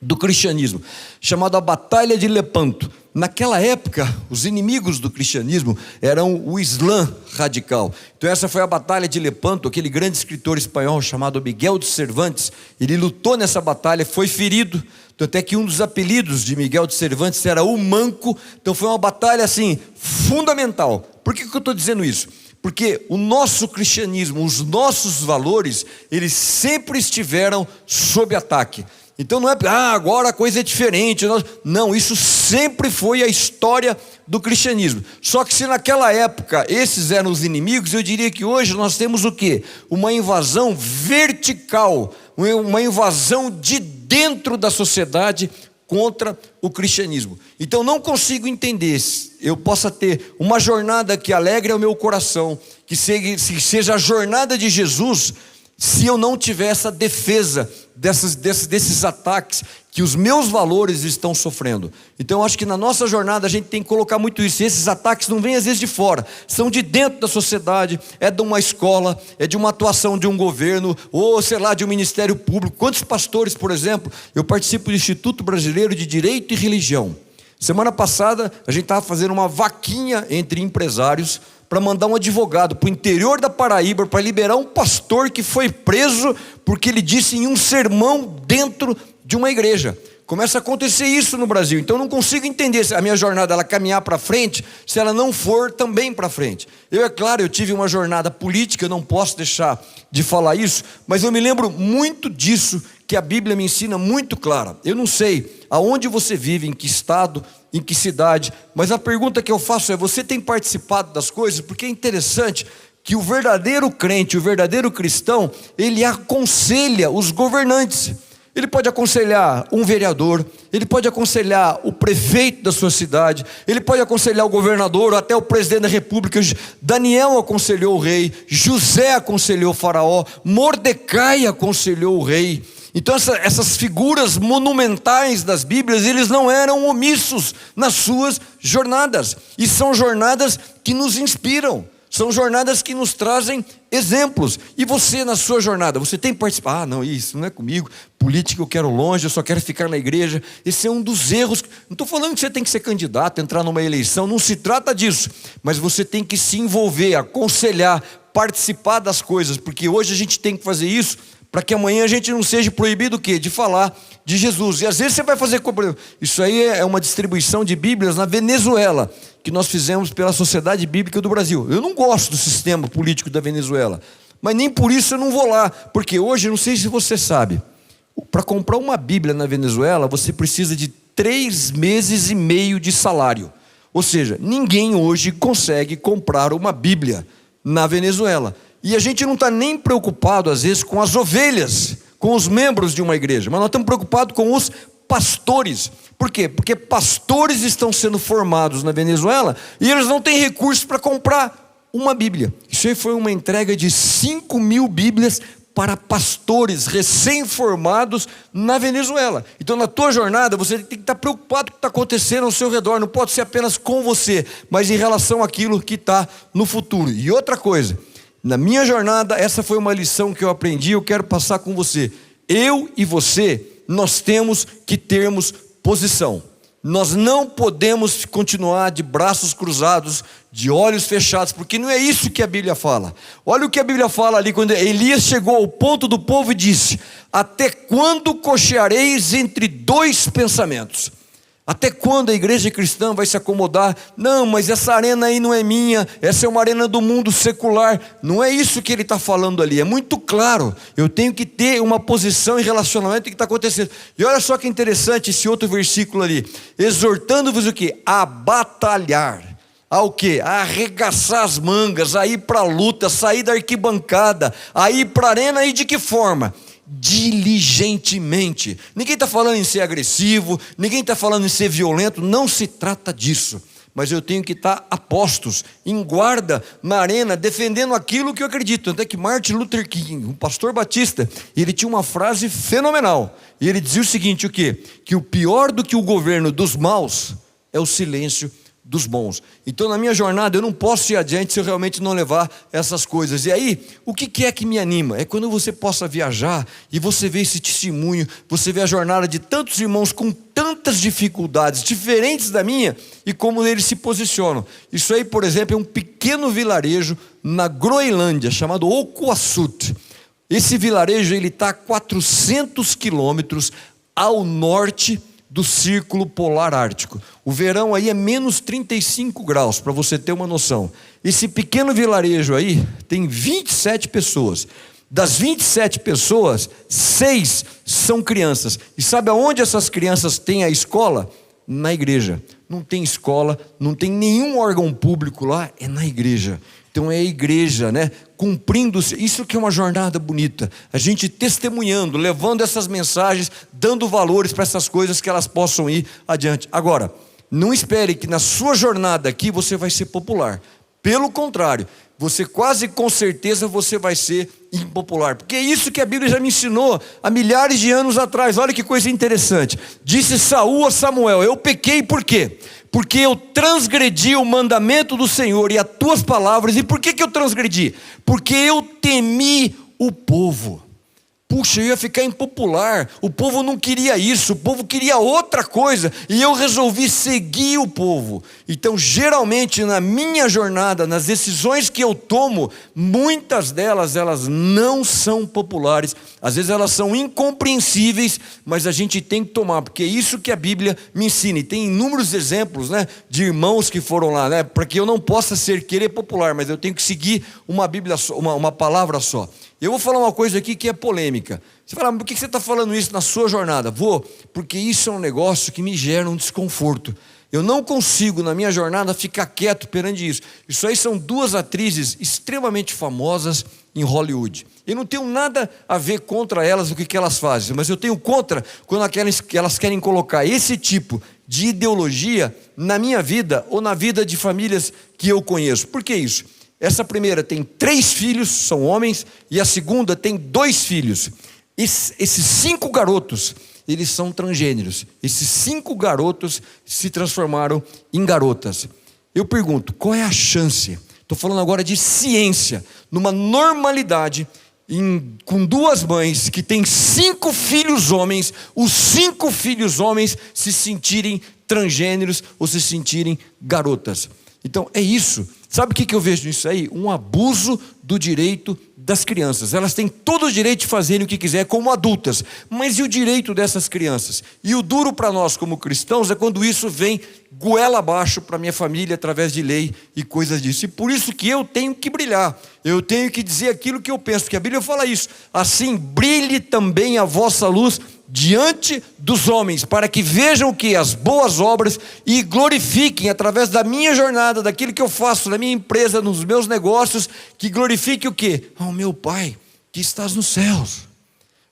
Speaker 1: do cristianismo, chamada a Batalha de Lepanto. Naquela época, os inimigos do cristianismo eram o Islã radical. Então essa foi a Batalha de Lepanto. Aquele grande escritor espanhol chamado Miguel de Cervantes, ele lutou nessa batalha, foi ferido, até que um dos apelidos de Miguel de Cervantes era o Manco. Então foi uma batalha assim, fundamental. Por que eu estou dizendo isso? Porque o nosso cristianismo, os nossos valores, eles sempre estiveram sob ataque. Então não é, agora a coisa é diferente. Não, isso sempre foi a história do cristianismo. Só que se naquela época esses eram os inimigos, eu diria que hoje nós temos o quê? Uma invasão vertical, uma invasão de dentro da sociedade contra o cristianismo. Então não consigo entender, eu possa ter uma jornada que alegre o meu coração, que seja a jornada de Jesus, se eu não tiver essa defesa desses ataques que os meus valores estão sofrendo. Então eu acho que na nossa jornada a gente tem que colocar muito isso. E esses ataques não vêm às vezes de fora, são de dentro da sociedade, é de uma escola, é de uma atuação de um governo, ou sei lá, de um ministério público. Quantos pastores, por exemplo, eu participo do Instituto Brasileiro de Direito e Religião. Semana passada a gente estava fazendo uma vaquinha entre empresários para mandar um advogado para o interior da Paraíba, para liberar um pastor que foi preso porque ele disse em um sermão dentro de uma igreja. Começa a acontecer isso no Brasil. Então eu não consigo entender se a minha jornada ela caminhar para frente, se ela não for também para frente. É claro, eu tive uma jornada política, eu não posso deixar de falar isso, mas eu me lembro muito disso, que a Bíblia me ensina muito clara. Eu não sei aonde você vive, em que estado, em que cidade, mas a pergunta que eu faço é: você tem participado das coisas? Porque é interessante que o verdadeiro crente, o verdadeiro cristão, ele aconselha os governantes. Ele pode aconselhar um vereador, ele pode aconselhar o prefeito da sua cidade, ele pode aconselhar o governador, até o presidente da república. Daniel aconselhou o rei, José aconselhou o faraó, Mordecai aconselhou o rei. Então essas figuras monumentais das Bíblias, eles não eram omissos nas suas jornadas, e são jornadas que nos inspiram, são jornadas que nos trazem exemplos. E você na sua jornada, você tem participado? Não, isso não é comigo, política eu quero longe, eu só quero ficar na igreja. Esse é um dos erros. Não estou falando que você tem que ser candidato, entrar numa eleição, não se trata disso, mas você tem que se envolver, aconselhar, participar das coisas, porque hoje a gente tem que fazer isso, para que amanhã a gente não seja proibido o quê? De falar de Jesus. E às vezes você vai fazer... Isso aí é uma distribuição de Bíblias na Venezuela, que nós fizemos pela Sociedade Bíblica do Brasil. Eu não gosto do sistema político da Venezuela, mas nem por isso eu não vou lá, porque hoje, não sei se você sabe, para comprar uma Bíblia na Venezuela, você precisa de 3 meses e meio de salário. Ou seja, ninguém hoje consegue comprar uma Bíblia na Venezuela. E a gente não está nem preocupado, às vezes, com as ovelhas, com os membros de uma igreja, mas nós estamos preocupados com os pastores. Por quê? Porque pastores estão sendo formados na Venezuela e eles não têm recursos para comprar uma Bíblia. Isso aí foi uma entrega de 5.000 Bíblias para pastores recém-formados na Venezuela. Então, na tua jornada, você tem que estar preocupado com o que está acontecendo ao seu redor. Não pode ser apenas com você, mas em relação àquilo que está no futuro. E outra coisa, na minha jornada, essa foi uma lição que eu aprendi, eu quero passar com você. Eu e você, nós temos que termos posição. Nós não podemos continuar de braços cruzados, de olhos fechados, porque não é isso que a Bíblia fala. Olha o que a Bíblia fala ali, quando Elias chegou ao ponto do povo e disse: até quando cocheareis entre dois pensamentos? Até quando a igreja cristã vai se acomodar? Não, mas essa arena aí não é minha, essa é uma arena do mundo secular. Não é isso que ele está falando ali, é muito claro. Eu tenho que ter uma posição em relacionamento com o que está acontecendo. E olha só que interessante esse outro versículo ali: exortando-vos o quê? A batalhar. Ao quê? A arregaçar as mangas, a ir para a luta, sair da arquibancada, a ir para a arena. E de que forma? Diligentemente. Ninguém está falando em ser agressivo, ninguém está falando em ser violento, não se trata disso. Mas eu tenho que estar a postos, em guarda, na arena, defendendo aquilo que eu acredito. Até que Martin Luther King, um pastor batista, ele tinha uma frase fenomenal. E ele dizia o seguinte: o quê? Que o pior do que o governo dos maus é o silêncio dos bons. Então, na minha jornada, eu não posso ir adiante se eu realmente não levar essas coisas. E aí, o que é que me anima? É quando você possa viajar e você vê esse testemunho, você vê a jornada de tantos irmãos com tantas dificuldades diferentes da minha e como eles se posicionam. Isso aí, por exemplo, é um pequeno vilarejo na Groenlândia chamado Oquassut. Esse vilarejo está a 400 quilômetros ao norte do Círculo Polar Ártico. O verão aí é menos 35 graus, para você ter uma noção. Esse pequeno vilarejo aí tem 27 pessoas. Das 27 pessoas, 6 são crianças. E sabe aonde essas crianças têm a escola? Na igreja. Não tem escola, não tem nenhum órgão público lá, é na igreja. Então é a igreja, né? Cumprindo, isso que é uma jornada bonita, a gente testemunhando, levando essas mensagens, dando valores para essas coisas, que elas possam ir adiante. Agora, não espere que na sua jornada aqui você vai ser popular. Pelo contrário, você quase com certeza você vai ser impopular, porque é isso que a Bíblia já me ensinou há milhares de anos atrás. Olha que coisa interessante. Disse Saul a Samuel: eu pequei por quê? Porque eu transgredi o mandamento do Senhor e as tuas palavras. E por que eu transgredi? Porque eu temi o povo. Puxa, eu ia ficar impopular, o povo não queria isso, o povo queria outra coisa, e eu resolvi seguir o povo. Então, geralmente, na minha jornada, nas decisões que eu tomo, muitas delas, elas não são populares, às vezes elas são incompreensíveis, mas a gente tem que tomar, porque é isso que a Bíblia me ensina. E tem inúmeros exemplos, né, de irmãos que foram lá, né, para que eu não possa querer popular, mas eu tenho que seguir uma Bíblia só, uma palavra só. Eu vou falar uma coisa aqui que é polêmica. Você fala: por que você está falando isso na sua jornada? Vou, porque isso é um negócio que me gera um desconforto. Eu não consigo, na minha jornada, ficar quieto perante isso. Isso aí são duas atrizes extremamente famosas em Hollywood. Eu não tenho nada a ver contra elas, o que elas fazem, mas eu tenho contra quando elas querem colocar esse tipo de ideologia na minha vida ou na vida de famílias que eu conheço. Por que isso? Essa primeira tem 3 filhos, são homens, e a segunda tem 2 filhos. Esses 5 garotos, eles são transgêneros. Esses 5 garotos se transformaram em garotas. Eu pergunto, qual é a chance? Estou falando agora de ciência, numa normalidade, com 2 mães que têm 5 filhos homens, os 5 filhos homens se sentirem transgêneros ou se sentirem garotas. Então é isso. Sabe o que eu vejo nisso aí? Um abuso do direito das crianças. Elas têm todo o direito de fazerem o que quiser como adultas, mas e o direito dessas crianças? E o duro para nós como cristãos é quando isso vem goela abaixo para minha família através de lei e coisas disso. E por isso que eu tenho que brilhar, eu tenho que dizer aquilo que eu penso, porque a Bíblia fala isso: assim brilhe também a vossa luz diante dos homens, para que vejam que as boas obras e glorifiquem através da minha jornada, daquilo que eu faço na minha empresa, nos meus negócios, que glorifique o quê? Ao meu Pai que estás nos céus.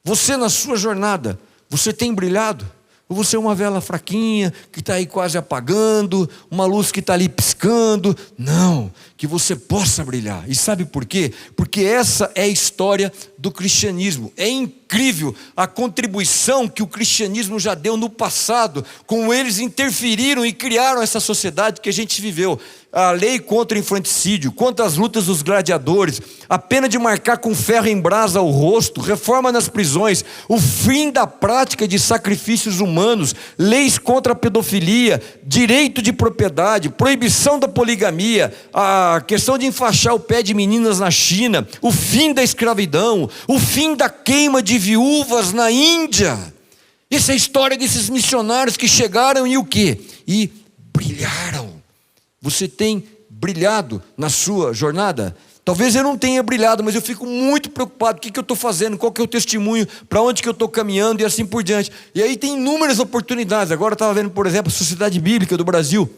Speaker 1: Você na sua jornada, você tem brilhado? Ou você é uma vela fraquinha, que está aí quase apagando, uma luz que está ali piscando. Não, que você possa brilhar. E sabe por quê? Porque essa é a história do cristianismo. É incrível a contribuição que o cristianismo já deu no passado, como eles interferiram e criaram essa sociedade que a gente viveu. A lei contra o infanticídio, contra as lutas dos gladiadores, a pena de marcar com ferro em brasa o rosto, reforma nas prisões, o fim da prática de sacrifícios humanos, leis contra a pedofilia, direito de propriedade, proibição da poligamia, a questão de enfaixar o pé de meninas na China, o fim da escravidão, o fim da queima de viúvas na Índia. Essa é a história desses missionários que chegaram e o quê? E brilharam. Você tem brilhado na sua jornada? Talvez eu não tenha brilhado, mas eu fico muito preocupado. O que eu estou fazendo? Qual que é o testemunho? Para onde que eu estou caminhando? E assim por diante. E aí tem inúmeras oportunidades. Agora eu estava vendo, por exemplo, a Sociedade Bíblica do Brasil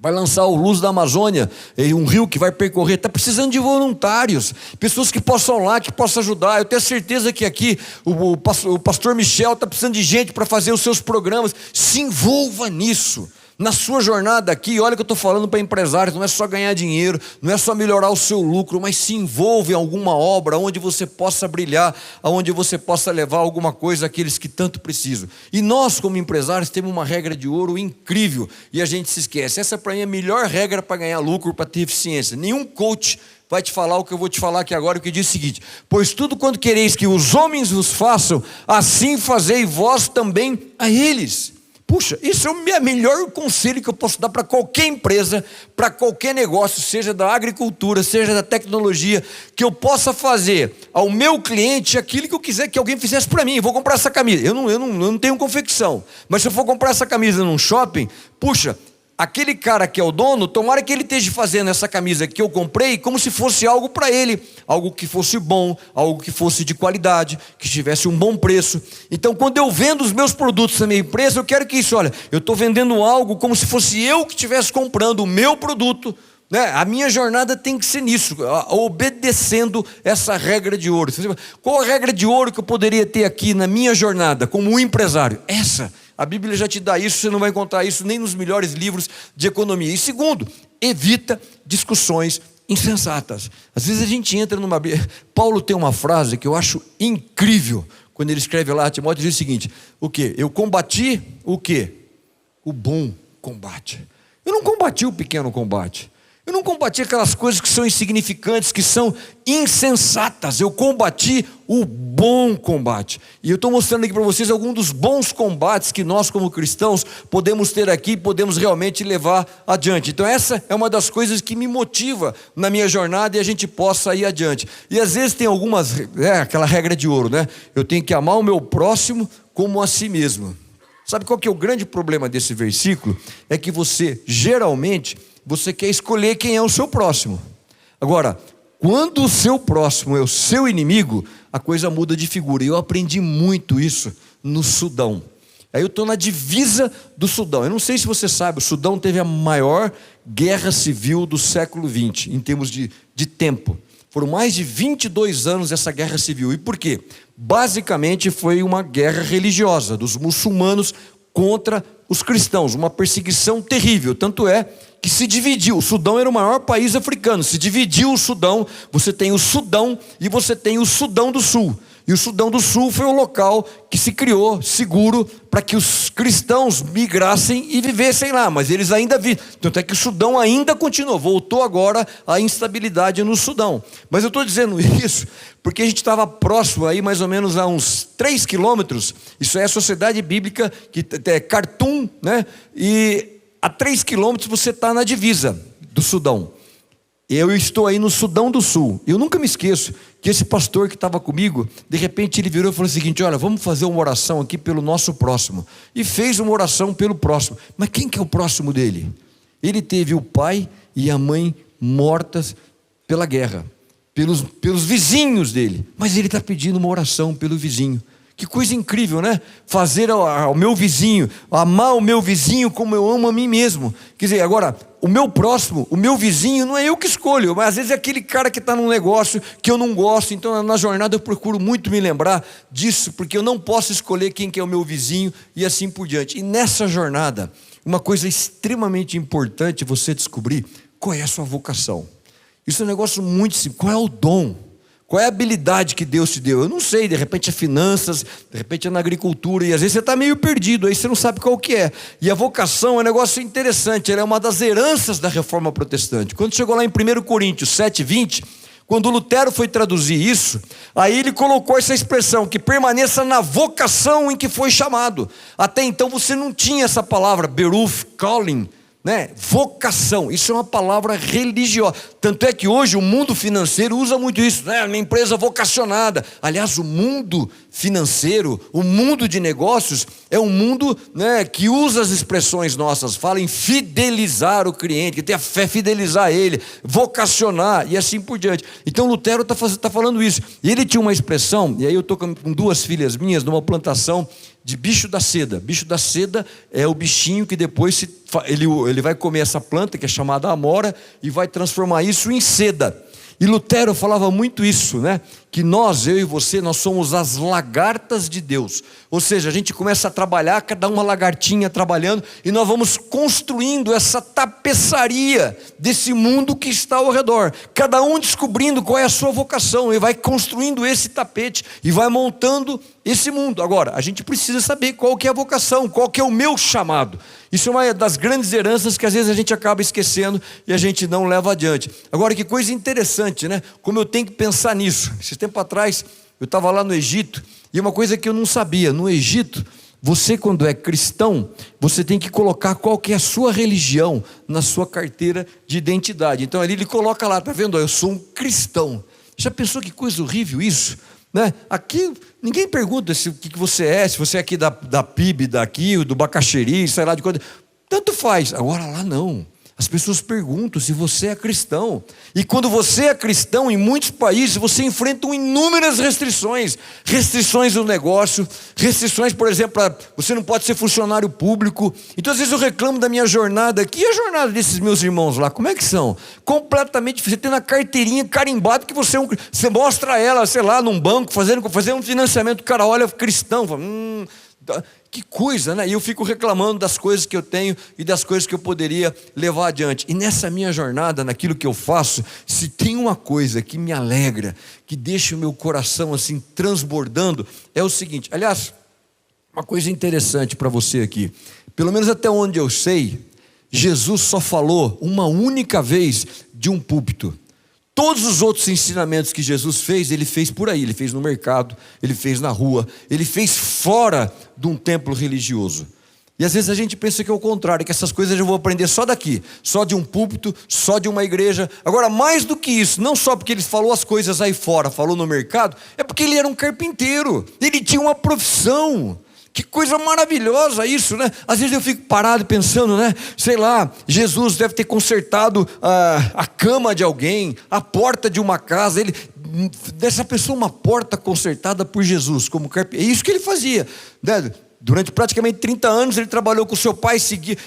Speaker 1: vai lançar o Luz da Amazônia, um rio que vai percorrer. Está precisando de voluntários, pessoas que possam lá, que possam ajudar. Eu tenho certeza que aqui o pastor Michel está precisando de gente para fazer os seus programas. Se envolva nisso. Na sua jornada aqui, olha que eu estou falando para empresários, não é só ganhar dinheiro, não é só melhorar o seu lucro, mas se envolva em alguma obra onde você possa brilhar, onde você possa levar alguma coisa àqueles que tanto precisam. E nós, como empresários, temos uma regra de ouro incrível, e a gente se esquece. Essa para mim é a melhor regra para ganhar lucro, para ter eficiência. Nenhum coach vai te falar o que eu vou te falar aqui agora, que diz o seguinte: pois tudo quanto quereis que os homens vos façam, assim fazei vós também a eles. Puxa, isso é o melhor conselho que eu posso dar para qualquer empresa, para qualquer negócio, seja da agricultura, seja da tecnologia, que eu possa fazer ao meu cliente aquilo que eu quiser que alguém fizesse para mim. Eu vou comprar essa camisa, eu não tenho confecção, mas se eu for comprar essa camisa num shopping, puxa, aquele cara que é o dono, tomara que ele esteja fazendo essa camisa que eu comprei como se fosse algo para ele, algo que fosse bom, algo que fosse de qualidade, que tivesse um bom preço. Então quando eu vendo os meus produtos na minha empresa, eu quero que isso, olha, eu estou vendendo algo como se fosse eu que estivesse comprando o meu produto, né? A minha jornada tem que ser nisso, obedecendo essa regra de ouro. Qual a regra de ouro que eu poderia ter aqui na minha jornada como um empresário? Essa. A Bíblia já te dá isso, você não vai encontrar isso nem nos melhores livros de economia. E segundo, evita discussões insensatas. Às vezes a gente entra numa... Paulo tem uma frase que eu acho incrível, quando ele escreve lá a Timóteo, diz o seguinte: o quê? Eu combati o quê? O bom combate. Eu não combati o pequeno combate. Eu não combati aquelas coisas que são insignificantes, que são insensatas. Eu combati o bom combate. E eu estou mostrando aqui para vocês alguns dos bons combates que nós, como cristãos, podemos ter aqui, podemos realmente levar adiante. Então essa é uma das coisas que me motiva na minha jornada, e a gente possa ir adiante. E às vezes tem algumas, aquela regra de ouro, né? Eu tenho que amar o meu próximo como a si mesmo. Sabe qual que é o grande problema desse versículo? É que geralmente, você quer escolher quem é o seu próximo. Agora, quando o seu próximo é o seu inimigo, a coisa muda de figura. E eu aprendi muito isso no Sudão. Aí eu estou na divisa do Sudão. Eu não sei se você sabe, o Sudão teve a maior guerra civil do século XX, em termos de tempo. Foram mais de 22 anos essa guerra civil. E por quê? Basicamente foi uma guerra religiosa dos muçulmanos contra os cristãos, uma perseguição terrível. Tanto é que se dividiu. O Sudão era o maior país africano. Se dividiu o Sudão. Você tem o Sudão e você tem o Sudão do Sul. E o Sudão do Sul foi o local que se criou seguro para que os cristãos migrassem e vivessem lá. Mas eles ainda vivem. Tanto é que o Sudão ainda continuou. Voltou agora a instabilidade no Sudão. Mas eu estou dizendo isso porque a gente estava próximo aí, mais ou menos a uns 3 quilômetros. Isso é a Sociedade Bíblica, que é Khartoum, né? E a 3 quilômetros você está na divisa do Sudão. Eu estou aí no Sudão do Sul. Eu nunca me esqueço que esse pastor que estava comigo, de repente ele virou e falou o seguinte: olha, vamos fazer uma oração aqui pelo nosso próximo. E fez uma oração pelo próximo. Mas quem que é o próximo dele? Ele teve o pai e a mãe mortas pela guerra, pelos vizinhos dele. Mas ele está pedindo uma oração pelo vizinho. Que coisa incrível, né? Fazer ao meu vizinho, amar o meu vizinho como eu amo a mim mesmo. Quer dizer, agora, o meu próximo, o meu vizinho, não é eu que escolho, mas às vezes é aquele cara que está num negócio que eu não gosto. Então na jornada eu procuro muito me lembrar disso, porque eu não posso escolher quem que é o meu vizinho e assim por diante. E nessa jornada, uma coisa extremamente importante você descobrir qual é a sua vocação. Isso é um negócio muito simples. Qual é o dom? Qual é a habilidade que Deus te deu? Eu não sei, de repente é finanças, de repente é na agricultura, e às vezes você está meio perdido, aí você não sabe qual que é. E a vocação é um negócio interessante, ela é uma das heranças da reforma protestante. Quando chegou lá em 1 Coríntios 7:20, quando Lutero foi traduzir isso, aí ele colocou essa expressão, que permaneça na vocação em que foi chamado. Até então você não tinha essa palavra, beruf, calling, né? Vocação, isso é uma palavra religiosa. Tanto é que hoje o mundo financeiro usa muito isso, né? Uma empresa vocacionada. Aliás, o mundo financeiro, o mundo de negócios é um mundo, né, que usa as expressões nossas. Fala em fidelizar o cliente, que tem a fé, fidelizar ele, vocacionar e assim por diante. Então Lutero está falando isso. E ele tinha uma expressão, e aí eu estou com duas filhas minhas numa plantação de bicho da seda. Bicho da seda é o bichinho que depois ele vai comer essa planta que é chamada amora e vai transformar isso em seda. E Lutero falava muito isso, né? Que nós, eu e você, nós somos as lagartas de Deus. Ou seja, a gente começa a trabalhar, cada uma lagartinha trabalhando, e nós vamos construindo essa tapeçaria desse mundo que está ao redor. Cada um descobrindo qual é a sua vocação, e vai construindo esse tapete, e vai montando esse mundo. Agora, a gente precisa saber qual que é a vocação, qual que é o meu chamado. Isso é uma das grandes heranças que às vezes a gente acaba esquecendo e a gente não leva adiante. Agora, que coisa interessante, né? Como eu tenho que pensar nisso. Esse tempo atrás, eu estava lá no Egito, e uma coisa que eu não sabia, no Egito, você quando é cristão, você tem que colocar qual que é a sua religião na sua carteira de identidade. Então ali ele coloca lá, tá vendo? Eu sou um cristão. Já pensou que coisa horrível isso? Né? Aqui ninguém pergunta o que você é, se você é aqui da PIB daqui, do Bacaxeri, sei lá de coisa. Tanto faz. Agora lá não. As pessoas perguntam se você é cristão. E quando você é cristão, em muitos países, você enfrenta inúmeras restrições. Restrições no negócio, restrições, por exemplo, você não pode ser funcionário público. Então, às vezes eu reclamo da minha jornada aqui. E a jornada desses meus irmãos lá, como é que são? Completamente, você tem na carteirinha carimbado que você é você mostra ela, sei lá, num banco, fazendo um financiamento, o cara olha cristão, fala, que coisa, né? E eu fico reclamando das coisas que eu tenho e das coisas que eu poderia levar adiante. E nessa minha jornada, naquilo que eu faço, se tem uma coisa que me alegra, que deixa o meu coração assim transbordando, é o seguinte. Aliás, uma coisa interessante para você aqui. Pelo menos até onde eu sei, Jesus só falou uma única vez de um púlpito. Todos os outros ensinamentos que Jesus fez, ele fez por aí, ele fez no mercado, ele fez na rua, ele fez fora de um templo religioso. E às vezes a gente pensa que é o contrário, que essas coisas eu vou aprender só daqui, só de um púlpito, só de uma igreja. Agora, mais do que isso, não só porque ele falou as coisas aí fora, falou no mercado, é porque ele era um carpinteiro, ele tinha uma profissão. Que coisa maravilhosa isso, né? Às vezes eu fico parado pensando, né? Sei lá, Jesus deve ter consertado a cama de alguém, a porta de uma casa. Dessa pessoa uma porta consertada por Jesus, como carpinteiro. É isso que ele fazia, né? Durante praticamente 30 anos ele trabalhou com seu pai,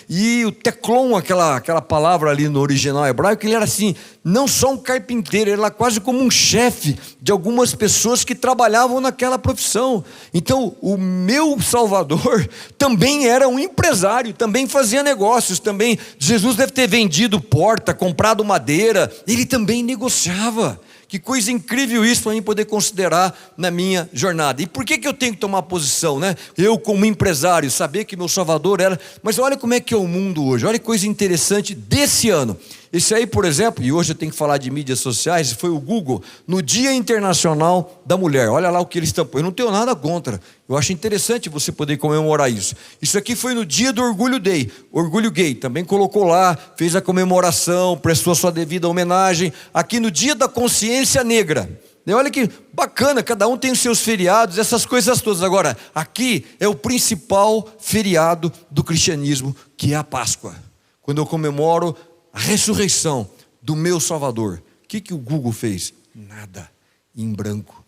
Speaker 1: e o teclon, aquela palavra ali no original hebraico, ele era assim, não só um carpinteiro, ele era quase como um chefe de algumas pessoas que trabalhavam naquela profissão. Então o meu Salvador também era um empresário, também fazia negócios, também Jesus deve ter vendido porta, comprado madeira, ele também negociava. Que coisa incrível isso para mim poder considerar na minha jornada. E por que eu tenho que tomar posição, né? Eu como empresário, saber que meu Salvador era... Mas olha como é que é o mundo hoje, olha que coisa interessante desse ano. Esse aí, por exemplo, e hoje eu tenho que falar de mídias sociais, foi o Google, no Dia Internacional da Mulher. Olha lá o que eles estampou. Eu não tenho nada contra. Eu acho interessante você poder comemorar isso. Isso aqui foi no dia do Orgulho Day, Orgulho Gay. Também colocou lá, fez a comemoração, prestou a sua devida homenagem. Aqui no Dia da Consciência Negra. E olha que bacana, cada um tem os seus feriados, essas coisas todas. Agora, aqui é o principal feriado do cristianismo, que é a Páscoa. Quando eu comemoro a ressurreição do meu Salvador. O que o Google fez? Nada, em branco.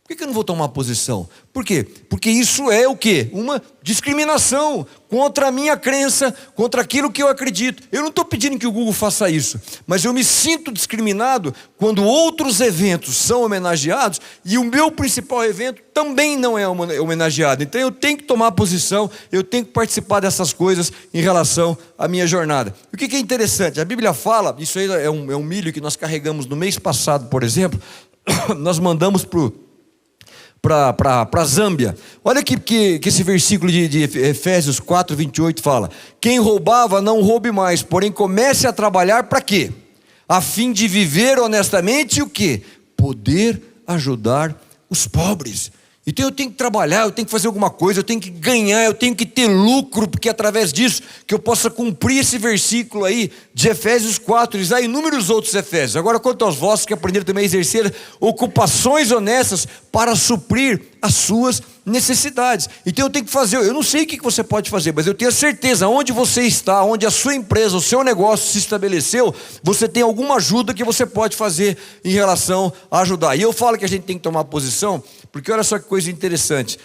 Speaker 1: Por que eu não vou tomar posição? Por quê? Porque isso é o quê? Uma discriminação contra a minha crença, contra aquilo que eu acredito. Eu não estou pedindo que o Google faça isso, mas eu me sinto discriminado quando outros eventos são homenageados e o meu principal evento também não é homenageado. Então eu tenho que tomar posição, eu tenho que participar dessas coisas em relação à minha jornada. O que é interessante? A Bíblia fala, isso aí é um milho que nós carregamos no mês passado, por exemplo, nós mandamos para a Zâmbia. Olha que esse versículo de Efésios 4, 28 fala: quem roubava não roube mais, porém comece a trabalhar para quê? A fim de viver honestamente e o quê? Poder ajudar os pobres. Então eu tenho que trabalhar, eu tenho que fazer alguma coisa, eu tenho que ganhar, eu tenho que ter lucro, porque é através disso que eu possa cumprir esse versículo aí de Efésios 4, e há inúmeros outros Efésios. Agora, quanto aos vossos que aprenderam também a exercer ocupações honestas para suprir as suas necessidades. Então eu tenho que fazer, eu não sei o que você pode fazer, mas eu tenho a certeza, onde você está, onde a sua empresa, o seu negócio se estabeleceu, você tem alguma ajuda que você pode fazer em relação a ajudar. E eu falo que a gente tem que tomar posição, porque olha só que coisa interessante,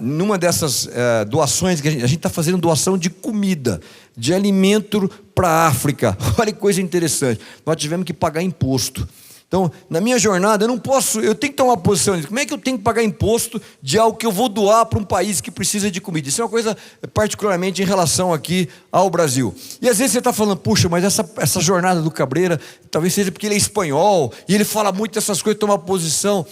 Speaker 1: numa dessas doações, que a gente está fazendo doação de comida, de alimento para a África. Olha que coisa interessante, nós tivemos que pagar imposto. Então, na minha jornada, eu tenho que tomar uma posição. Como é que eu tenho que pagar imposto de algo que eu vou doar para um país que precisa de comida? Isso é uma coisa particularmente em relação aqui ao Brasil. E às vezes você está falando, puxa, mas essa jornada do Cabreira, talvez seja porque ele é espanhol, e ele fala muito dessas coisas, toma posição.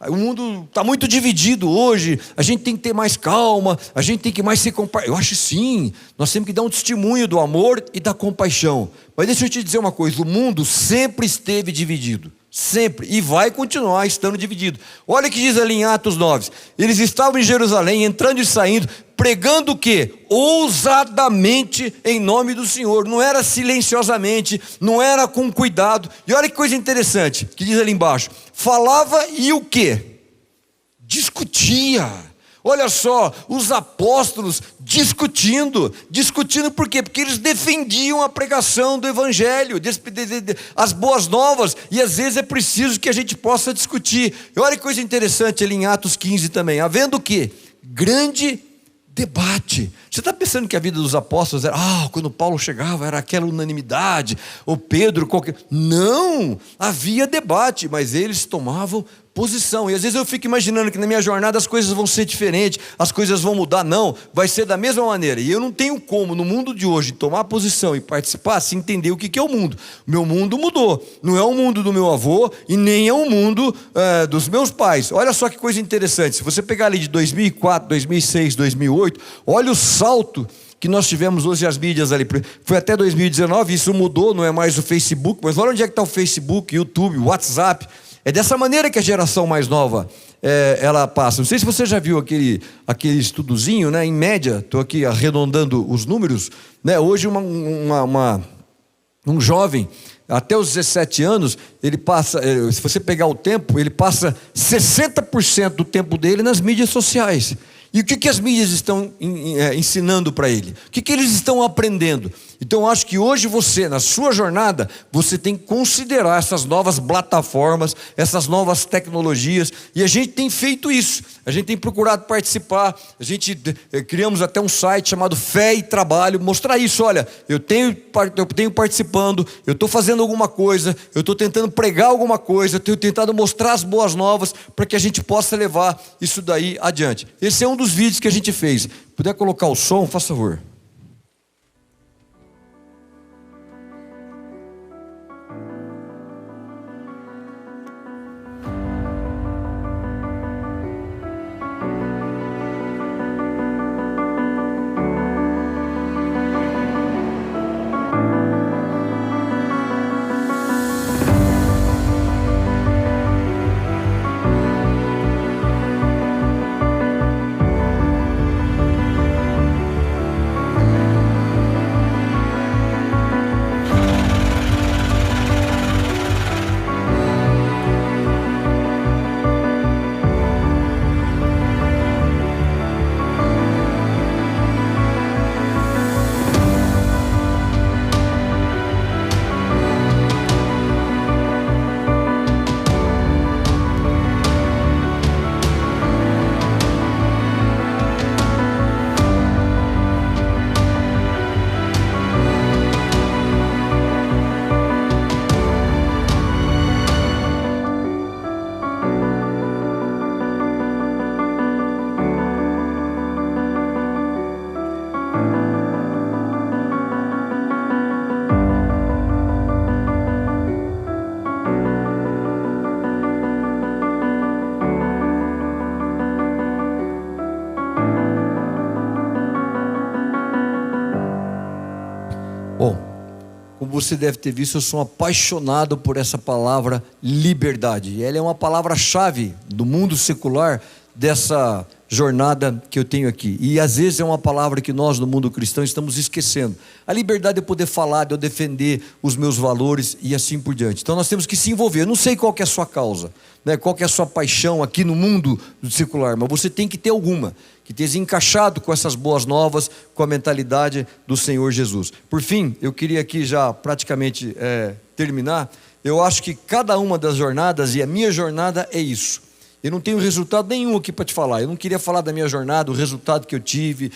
Speaker 1: O mundo está muito dividido hoje, a gente tem que ter mais calma, a gente tem que mais se comparar. Eu acho sim, nós temos que dar um testemunho do amor e da compaixão. Mas deixa eu te dizer uma coisa, o mundo sempre esteve dividido, sempre, e vai continuar estando dividido. Olha o que diz ali em Atos 9, eles estavam em Jerusalém, entrando e saindo, pregando o quê? Ousadamente em nome do Senhor, não era silenciosamente, não era com cuidado. E olha que coisa interessante, que diz ali embaixo, falava e o quê? Discutia. Olha só, os apóstolos discutindo por quê? Porque eles defendiam a pregação do evangelho, as boas novas, e às vezes é preciso que a gente possa discutir. E olha que coisa interessante ali em Atos 15 também, havendo o quê? Grande debate. Você está pensando que a vida dos apóstolos era, quando Paulo chegava era aquela unanimidade, ou Pedro, não, havia debate, mas eles tomavam posição. E às vezes eu fico imaginando que na minha jornada as coisas vão ser diferentes, as coisas vão mudar. Não, vai ser da mesma maneira. E eu não tenho como, no mundo de hoje, tomar posição e participar sem entender o que é o mundo. Meu mundo mudou. Não é o mundo do meu avô e nem é o mundo dos meus pais. Olha só que coisa interessante. Se você pegar ali de 2004, 2006, 2008, olha o salto que nós tivemos hoje as mídias ali. Foi até 2019, isso mudou, não é mais o Facebook, mas olha onde é que está o Facebook, YouTube, WhatsApp. É dessa maneira que a geração mais nova ela passa. Não sei se você já viu aquele estudozinho, né? Em média, estou aqui arredondando os números, né? Hoje um jovem, até os 17 anos, ele passa, se você pegar o tempo, ele passa 60% do tempo dele nas mídias sociais. E o que as mídias estão ensinando para ele? O que eles estão aprendendo? Então eu acho que hoje você, na sua jornada, você tem que considerar essas novas plataformas, essas novas tecnologias, e a gente tem feito isso, a gente tem procurado participar, a gente criamos até um site chamado Fé e Trabalho, mostrar isso, olha, eu tenho participando, eu estou fazendo alguma coisa, eu estou tentando pregar alguma coisa, eu tenho tentado mostrar as boas novas, para que a gente possa levar isso daí adiante. Esse é um dos vídeos que a gente fez. Se puder colocar o som, faz favor. como você deve ter visto, eu sou apaixonado por essa palavra liberdade. E ela é uma palavra-chave do mundo secular dessa jornada que eu tenho aqui. E às vezes é uma palavra que nós no mundo cristão estamos esquecendo. A liberdade de eu poder falar, de eu defender os meus valores e assim por diante. Então nós temos que se envolver. Eu não sei qual que é a sua causa, né? Qual que é a sua paixão aqui no mundo secular, mas você tem que ter alguma, que esteja encaixado com essas boas novas, com a mentalidade do Senhor Jesus. Por fim, eu queria aqui já praticamente terminar. Eu acho que cada uma das jornadas, e a minha jornada é isso. Eu não tenho resultado nenhum aqui para te falar. Eu não queria falar da minha jornada, o resultado que eu tive,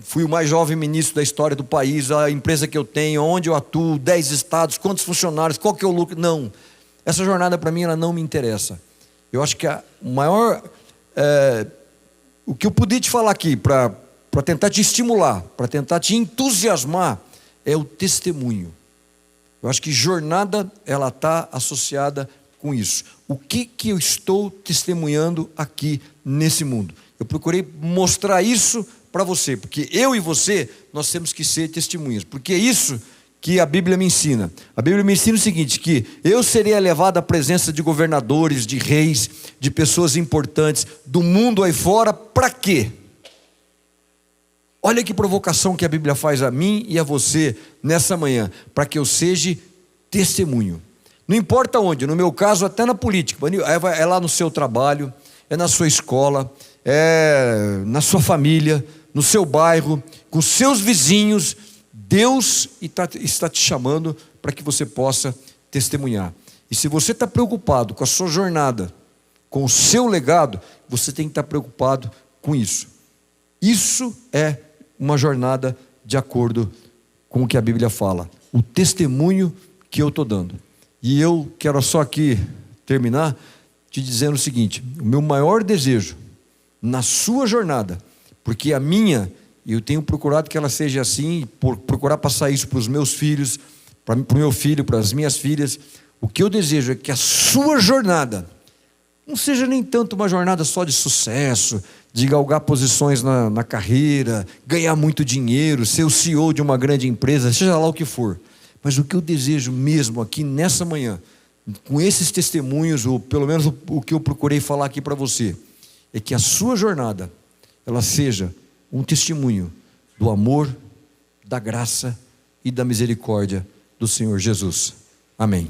Speaker 1: fui o mais jovem ministro da história do país, a empresa que eu tenho, onde eu atuo, 10 estados, quantos funcionários, qual que é o lucro. Não, essa jornada para mim ela não me interessa. Eu acho que o maior, o que eu podia te falar aqui, para tentar te estimular, para tentar te entusiasmar, é o testemunho. Eu acho que jornada ela está associada com isso. O que eu estou testemunhando aqui nesse mundo? Eu procurei mostrar isso para você, porque eu e você, nós temos que ser testemunhas, porque é isso que a Bíblia me ensina. A Bíblia me ensina o seguinte, que eu serei levado à presença de governadores, de reis, de pessoas importantes do mundo aí fora, para quê? Olha que provocação que a Bíblia faz a mim e a você nessa manhã, para que eu seja testemunho. Não importa onde, no meu caso até na política, é lá no seu trabalho, é na sua escola, é na sua família, no seu bairro, com seus vizinhos. Deus está te chamando para que você possa testemunhar. E se você está preocupado com a sua jornada, com o seu legado, você tem que estar preocupado com isso. Isso é uma jornada de acordo com o que a Bíblia fala, o testemunho que eu estou dando. E eu quero só aqui terminar te dizendo o seguinte: o meu maior desejo na sua jornada, porque a minha, eu tenho procurado que ela seja assim, procurar passar isso para os meus filhos, para o meu filho, para as minhas filhas. O que eu desejo é que a sua jornada não seja nem tanto uma jornada só de sucesso, de galgar posições na carreira, ganhar muito dinheiro, ser o CEO de uma grande empresa, seja lá o que for. Mas o que eu desejo mesmo aqui nessa manhã, com esses testemunhos, ou pelo menos o que eu procurei falar aqui para você, é que a sua jornada, ela seja um testemunho do amor, da graça e da misericórdia do Senhor Jesus. Amém.